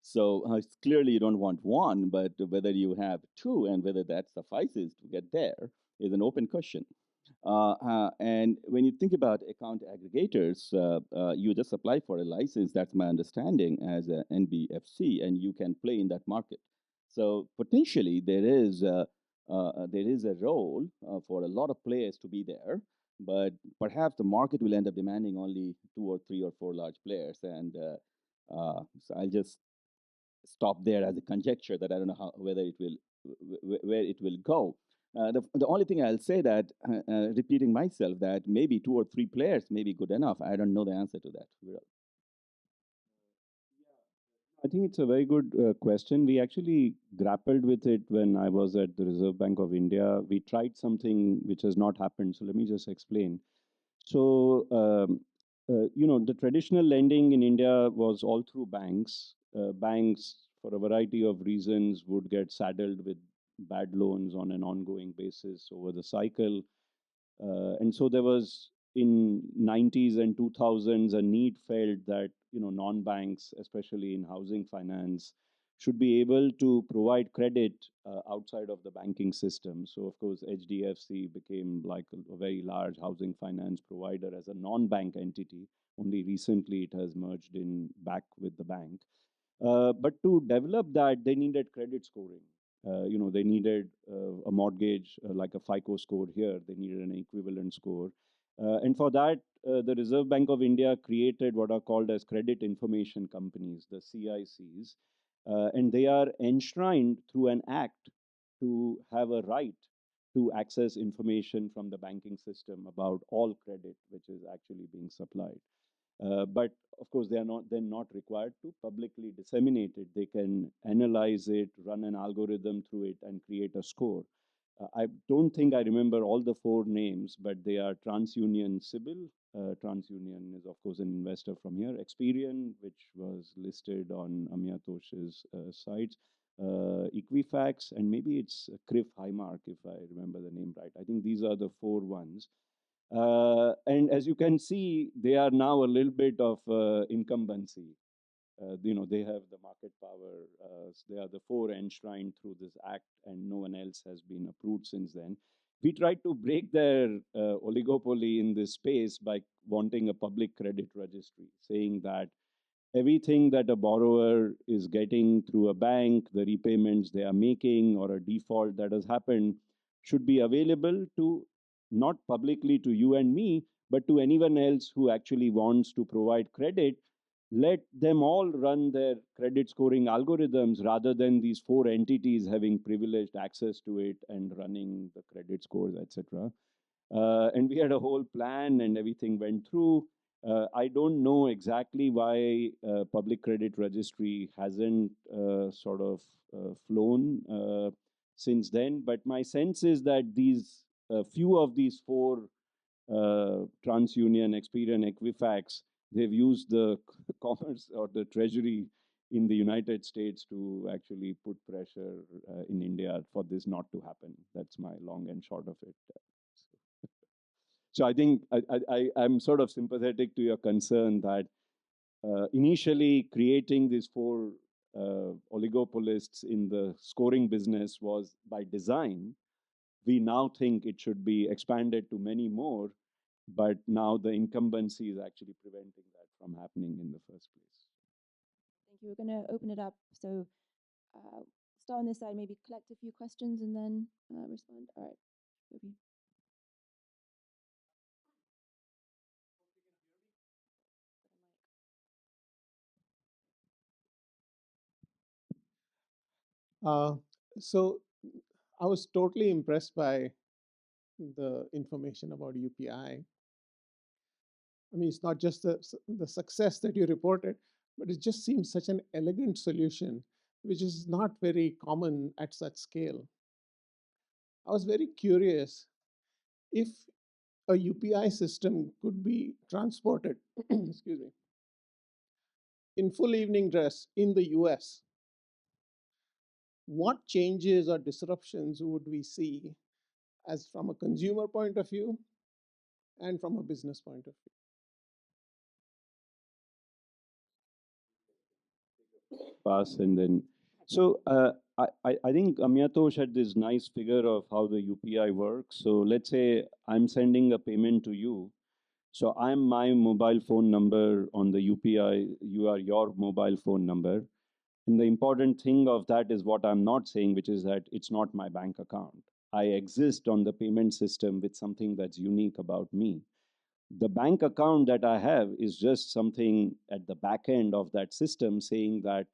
So it's clearly you don't want one, but whether you have two and whether that suffices to get there is an open question. And when you think about account aggregators, you just apply for a license, that's my understanding, as an NBFC, and you can play in that market. So potentially there is a role for a lot of players to be there, but perhaps the market will end up demanding only two or three or four large players. And so I'll just stop there as a conjecture that I don't know whether it will where it will go. The only thing I'll say that, repeating myself, that maybe two or three players may be good enough. I don't know the answer to that. I think it's a very good question. We actually grappled with it when I was at the Reserve Bank of India. We tried something which has not happened. So let me just explain. So, the traditional lending in India was all through banks. Banks, for a variety of reasons, would get saddled with bad loans on an ongoing basis over the cycle. And so there was in 90s and 2000s a need felt that non-banks, especially in housing finance, should be able to provide credit outside of the banking system. So of course HDFC became like a very large housing finance provider as a non-bank entity. Only recently it has merged in back with the bank. But to develop that, they needed credit scoring. They needed a mortgage like a FICO score here. They needed an equivalent score. And for that, the Reserve Bank of India created what are called as credit information companies, the CICs. And they are enshrined through an act to have a right to access information from the banking system about all credit which is actually being supplied. But of course, they are not then not required to publicly disseminate it. They can analyze it, run an algorithm through it, and create a score. I don't think I remember all the four names, but they are TransUnion Sibyl. TransUnion is, of course, an investor from here. Experian, which was listed on Amiyatosh's sites. Equifax, and maybe it's Criff Highmark, if I remember the name right. I think these are the four ones. And as you can see, they are now a little bit of incumbency. They have the market power. They are the four enshrined through this act, and no one else has been approved since then. We tried to break their oligopoly in this space by wanting a public credit registry, saying that everything that a borrower is getting through a bank, the repayments they are making, or a default that has happened, should be available to not publicly to you and me, but to anyone else who actually wants to provide credit. Let them all run their credit scoring algorithms rather than these four entities having privileged access to it and running the credit scores, etc. And we had a whole plan and everything went through. I don't know exactly why public credit registry hasn't flown since then, but my sense is that these few of these four TransUnion, Experian, Equifax, they've used the commerce or the treasury in the United States to actually put pressure in India for this not to happen. That's my long and short of it. So I think I'm sort of sympathetic to your concern that initially creating these four oligopolists in the scoring business was by design. We now think it should be expanded to many more, but now the incumbency is actually preventing that from happening in the first place. Thank you. We're going to open it up. So start on this side, maybe collect a few questions and then respond. All right. Ruby. So I was totally impressed by the information about UPI. I mean, it's not just the success that you reported, but it just seems such an elegant solution, which is not very common at such scale. I was very curious if a UPI system could be transported, excuse me, in full evening dress in the US. What changes or disruptions would we see as from a consumer point of view and from a business point of view? Pass and then. So I think Amiyatosh had this nice figure of how the UPI works. So let's say I'm sending a payment to you. So I'm my mobile phone number on the UPI. You are your mobile phone number. And the important thing of that is what I'm not saying, which is that it's not my bank account. I exist on the payment system with something that's unique about me. The bank account that I have is just something at the back end of that system saying that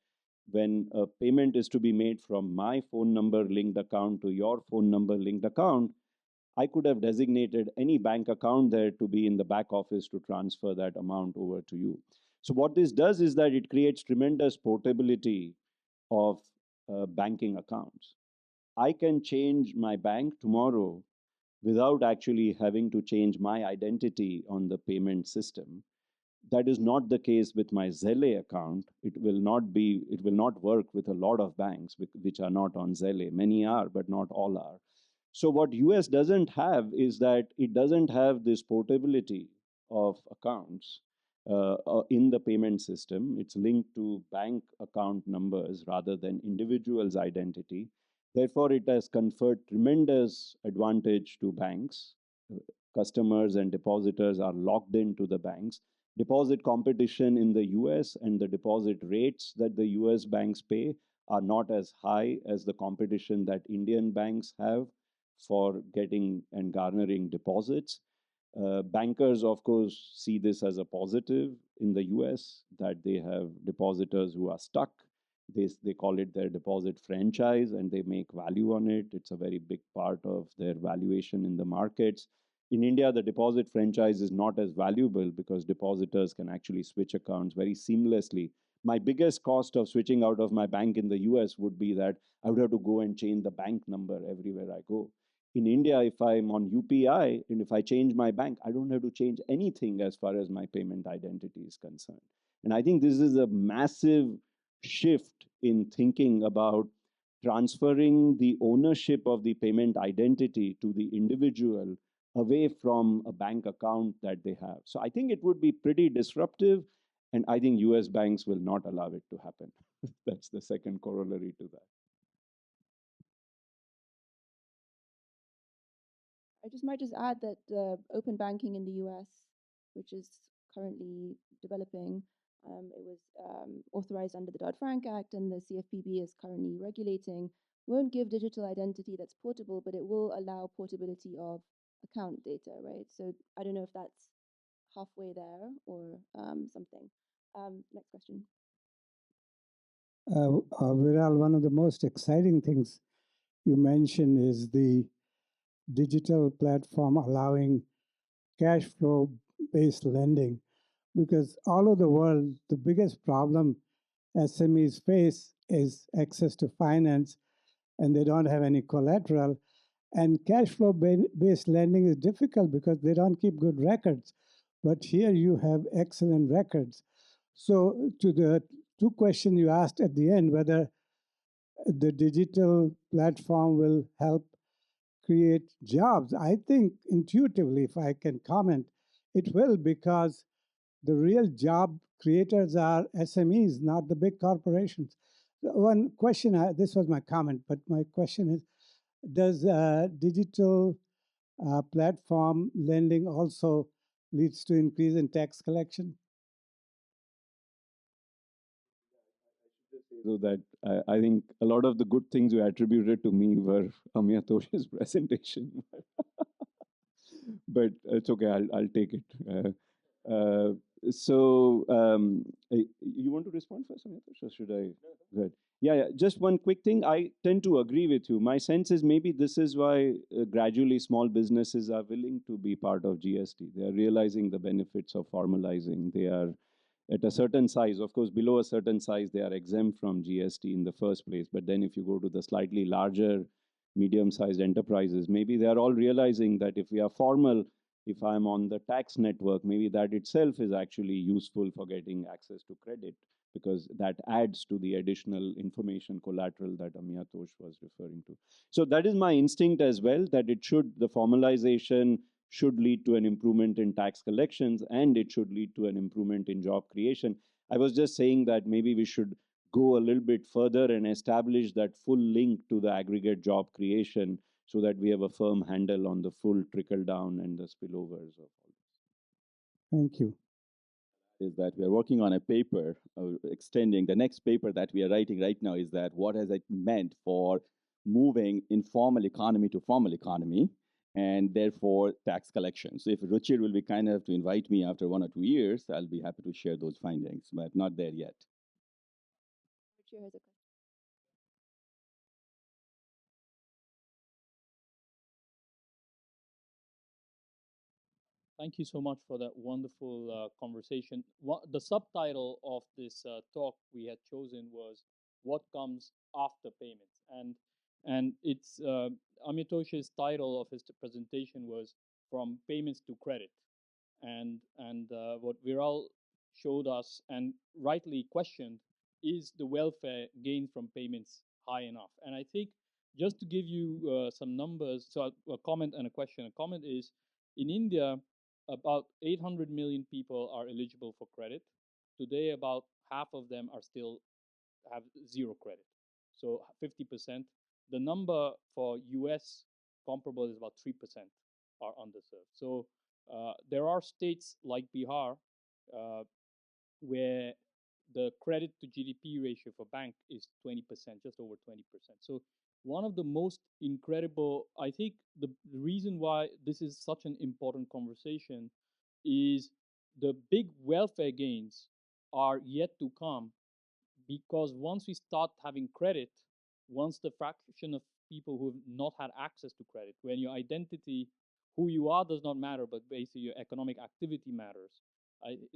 when a payment is to be made from my phone number linked account to your phone number linked account, I could have designated any bank account there to be in the back office to transfer that amount over to you. So what this does is that it creates tremendous portability of banking accounts. I can change my bank tomorrow without actually having to change my identity on the payment system. That is not the case with my Zelle account. It will not work with a lot of banks which are not on Zelle. Many are, but not all are. So what US doesn't have is that it doesn't have this portability of accounts in the payment system. It's linked to bank account numbers rather than individual's identity. Therefore, it has conferred tremendous advantage to banks. Customers and depositors are locked into the banks. Deposit competition in the US and the deposit rates that the US banks pay are not as high as the competition that Indian banks have for getting and garnering deposits. Bankers, of course, see this as a positive in the US that they have depositors who are stuck. They call it their deposit franchise and they make value on it. It's a very big part of their valuation in the markets. In India, the deposit franchise is not as valuable because depositors can actually switch accounts very seamlessly. My biggest cost of switching out of my bank in the US would be that I would have to go and change the bank number everywhere I go. In India, if I'm on UPI and if I change my bank, I don't have to change anything as far as my payment identity is concerned. And I think this is a massive shift in thinking about transferring the ownership of the payment identity to the individual away from a bank account that they have. So I think it would be pretty disruptive, and I think US banks will not allow it to happen. That's the second corollary to that. I might just add that open banking in the US, which is currently developing, it was authorized under the Dodd-Frank Act, and the CFPB is currently regulating, won't give digital identity that's portable, but it will allow portability of account data, right? So I don't know if that's halfway there or something. Next question. Viral, one of the most exciting things you mentioned is the digital platform allowing cash flow based lending, because all over the world, the biggest problem SMEs face is access to finance, and they don't have any collateral. And cash flow based lending is difficult because they don't keep good records. But here you have excellent records. So, to the two questions you asked at the end, whether the digital platform will help create jobs, I think intuitively, if I can comment, it will, because the real job creators are SMEs, not the big corporations. One question, this was my comment, but my question is, does digital platform lending also leads to increase in tax collection? So that I think a lot of the good things you attributed to me were Amiyatosh's presentation. But it's okay, I'll take it. You want to respond first, Amiyatosh, or should I? Go ahead. Yeah, just one quick thing. I tend to agree with you. My sense is maybe this is why gradually small businesses are willing to be part of GST. They are realizing the benefits of formalizing. They are at a certain size, of course, below a certain size, they are exempt from GST in the first place. But then if you go to the slightly larger, medium-sized enterprises, maybe they are all realizing that if we are formal, if I'm on the tax network, maybe that itself is actually useful for getting access to credit, because that adds to the additional information collateral that Amiyatosh was referring to. So that is my instinct as well, that the formalization should lead to an improvement in tax collections, and it should lead to an improvement in job creation. I was just saying that maybe we should go a little bit further and establish that full link to the aggregate job creation so that we have a firm handle on the full trickle down and the spillovers of all this. Thank you. Is that we are working on a paper extending the next paper that we are writing right now is that what has it meant for moving informal economy to formal economy, and therefore tax collection. So if Ruchir will be kind enough to invite me after 1 or 2 years, I'll be happy to share those findings, but not there yet. Ruchir has a question. Thank you so much for that wonderful conversation. The subtitle of this talk we had chosen was "What Comes After Payments," and it's Amitosh's title of his presentation was "From Payments to Credit," and what Viral showed us and rightly questioned is the welfare gained from payments high enough? And I think just to give you some numbers, so a comment and a question. A comment is in India, about 800 million people are eligible for credit. Today, about half of them are still have zero credit. So 50%. The number for US comparable is about 3% are underserved. So there are states like Bihar where the credit to GDP ratio for bank is 20%, just over 20%. So one of the most incredible, I think the reason why this is such an important conversation is the big welfare gains are yet to come, because once we start having credit, once the fraction of people who have not had access to credit, when your identity who you are does not matter, but basically your economic activity matters.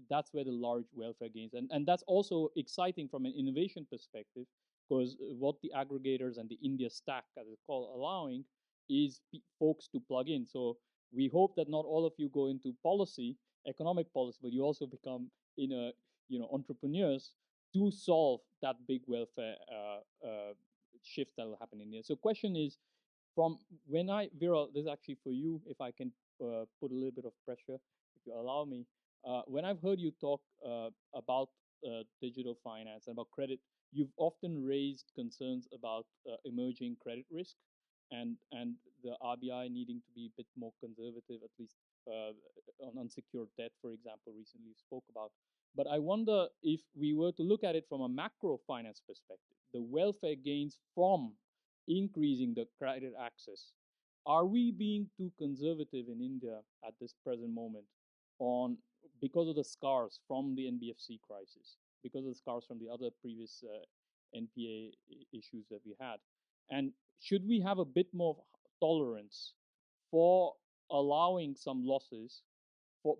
That's where the large welfare gains, and that's also exciting from an innovation perspective, because what the aggregators and the India stack, as it's called, allowing is folks to plug in. So we hope that not all of you go into policy, economic policy, but you also become in a entrepreneurs to solve that big welfare shift that will happen in India. So question is, from when Viral, this is actually for you, if I can put a little bit of pressure, if you allow me. When I've heard you talk about digital finance and about credit, you've often raised concerns about emerging credit risk and the RBI needing to be a bit more conservative, at least on unsecured debt, for example, recently you spoke about. But I wonder if we were to look at it from a macro finance perspective, the welfare gains from increasing the credit access. Are we being too conservative in India at this present moment on because of the scars from the NBFC crisis, because of the scars from the other previous NPA issues that we had? And should we have a bit more tolerance for allowing some losses,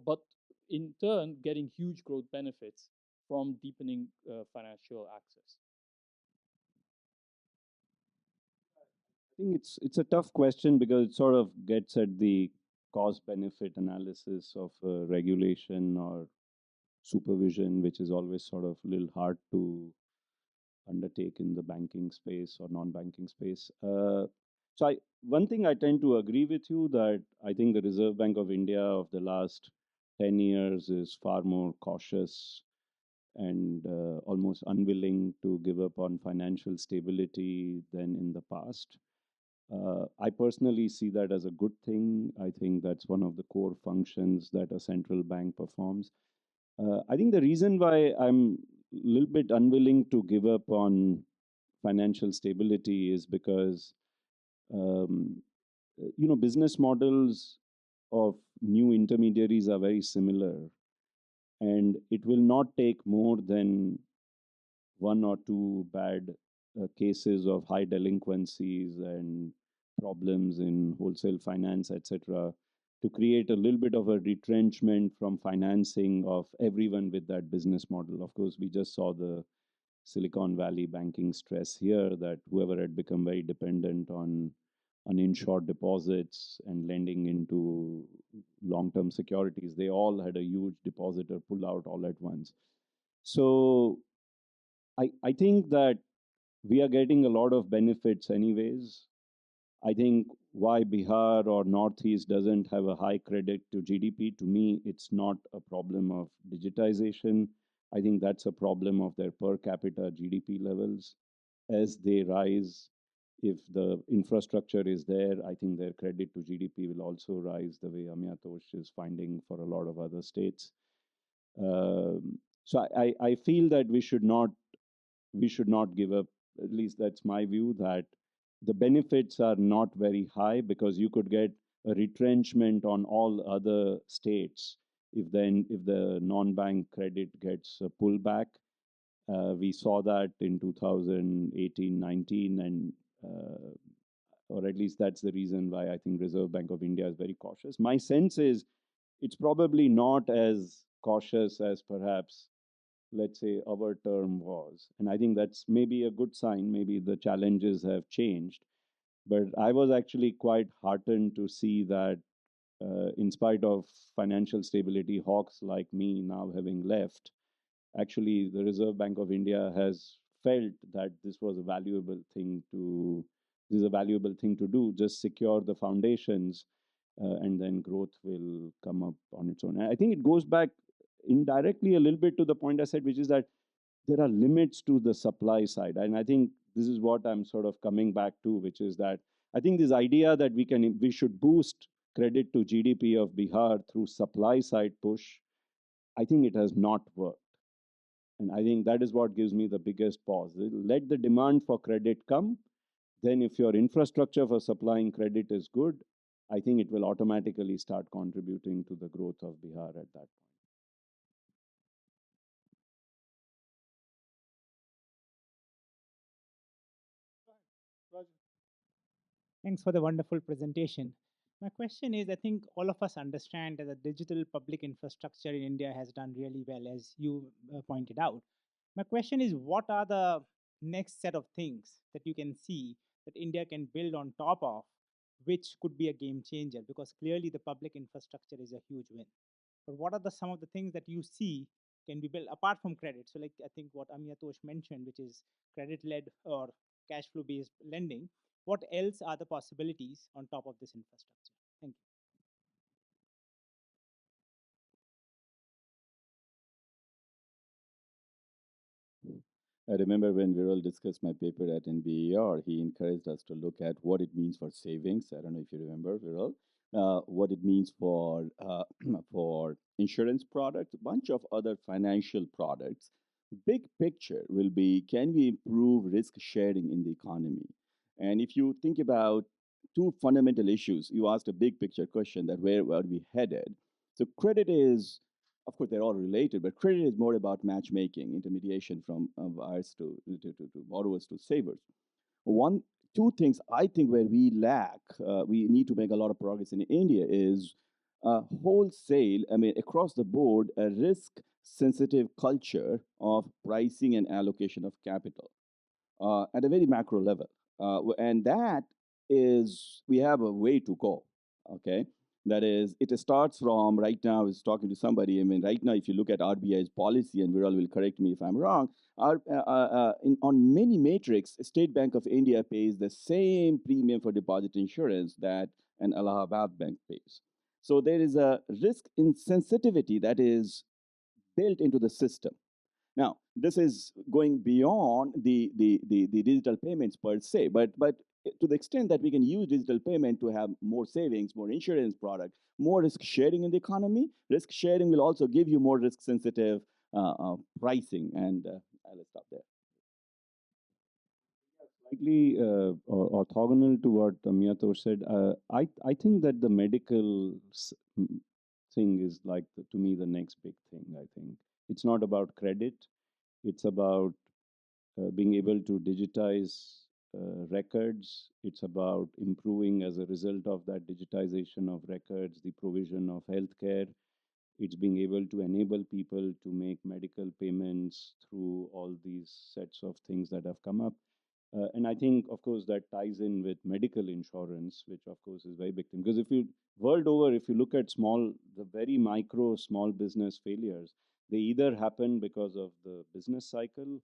but in turn getting huge growth benefits from deepening financial access? I think it's a tough question because it sort of gets at the cost benefit analysis of regulation or supervision, which is always sort of a little hard to undertake in the banking space or non-banking space. One thing I tend to agree with you that I think the Reserve Bank of India of the last 10 years is far more cautious and almost unwilling to give up on financial stability than in the past. I personally see that as a good thing. I think that's one of the core functions that a central bank performs. I think the reason why I'm a little bit unwilling to give up on financial stability is because business models of new intermediaries are very similar, and it will not take more than one or two bad cases of high delinquencies and problems in wholesale finance, etc., to create a little bit of a retrenchment from financing of everyone with that business model. Of course, we just saw the Silicon Valley banking stress here, that whoever had become very dependent on uninsured deposits and lending into long-term securities, they all had a huge depositor pull out all at once. So I think that we are getting a lot of benefits anyways. I think why Bihar or Northeast doesn't have a high credit to GDP, to me, it's not a problem of digitization. I think that's a problem of their per capita GDP levels. As they rise, if the infrastructure is there, I think their credit to GDP will also rise the way Amiyatosh is finding for a lot of other states. So I feel that we should not give up. At least that's my view, that the benefits are not very high because you could get a retrenchment on all other states if the non-bank credit gets a pullback. We saw that in 2018-19, and or at least that's the reason why I think Reserve Bank of India is very cautious. My sense is it's probably not as cautious as perhaps, let's say, our term was. And I think that's maybe a good sign. Maybe the challenges have changed. But I was actually quite heartened to see that in spite of financial stability hawks like me now having left, actually the Reserve Bank of India has felt that this is a valuable thing to do, just secure the foundations, and then growth will come up on its own. And I think it goes back indirectly a little bit to the point I said, which is that there are limits to the supply side. And I think this is what I'm sort of coming back to, which is that I think this idea that we should boost credit to GDP of Bihar through supply side push, I think it has not worked. And I think that is what gives me the biggest pause. Let the demand for credit come. Then if your infrastructure for supplying credit is good, I think it will automatically start contributing to the growth of Bihar at that point. Thanks for the wonderful presentation. My question is, I think all of us understand that the digital public infrastructure in India has done really well, as you pointed out. My question is, what are the next set of things that you can see that India can build on top of, which could be a game changer? Because clearly the public infrastructure is a huge win. But what are some of the things that you see can be built apart from credit? So, like I think what Amiyatosh mentioned, which is credit-led or cash flow-based lending. What else are the possibilities on top of this infrastructure? Thank you. I remember when Viral discussed my paper at NBER, he encouraged us to look at what it means for savings. I don't know if you remember, Viral, what it means for for insurance products, a bunch of other financial products. Big picture will be, can we improve risk sharing in the economy? And if you think about two fundamental issues, you asked a big picture question that where are we headed? So credit is, of course, they're all related, but credit is more about matchmaking, intermediation from buyers to borrowers to savers. One, two things I think where we lack, we need to make a lot of progress in India is wholesale, I mean, across the board, a risk sensitive culture of pricing and allocation of capital at a very macro level. And that is, we have a way to go. Okay. That is, it starts from right now. I was talking to somebody. I mean, right now, if you look at RBI's policy, and Viral will correct me if I'm wrong, on many metrics, State Bank of India pays the same premium for deposit insurance that an Allahabad bank pays. So there is a risk insensitivity that is built into the system. Now, this is going beyond the digital payments per se, but to the extent that we can use digital payment to have more savings, more insurance product, more risk sharing in the economy, risk sharing will also give you more risk sensitive pricing. And I'll stop there. Slightly orthogonal to what Amiyatosh said, I think that the medical thing is like, to me, the next big thing. I think it's not about credit. It's about being able to digitize records. It's about improving, as a result of that digitization of records, the provision of healthcare. It's being able to enable people to make medical payments through all these sets of things that have come up. And I think, of course, that ties in with medical insurance, which, of course, is very big thing. Because if you, world over, if you look at the very micro small business failures, they either happen because of the business cycle,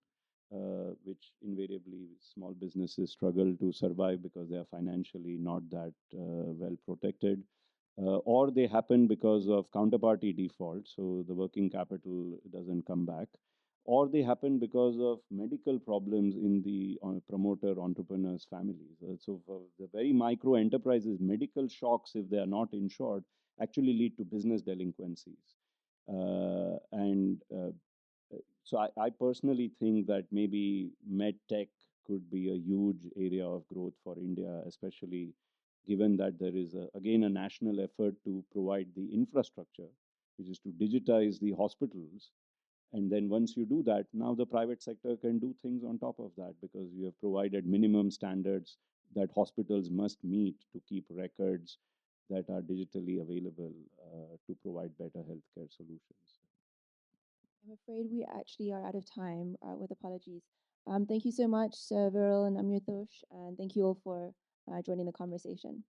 which invariably small businesses struggle to survive because they are financially not that well protected, or they happen because of counterparty default, so the working capital doesn't come back, or they happen because of medical problems in the promoter entrepreneurs' families. So for the very micro enterprises, medical shocks, if they are not insured, actually lead to business delinquencies. So I personally think that maybe med tech could be a huge area of growth for India, especially given that there is, again, a national effort to provide the infrastructure, which is to digitize the hospitals. And then once you do that, now the private sector can do things on top of that, because you have provided minimum standards that hospitals must meet to keep records that are digitally available to provide better healthcare solutions. I'm afraid we actually are out of time, with apologies. Thank you so much, Viral and Amyatosh, and thank you all for joining the conversation.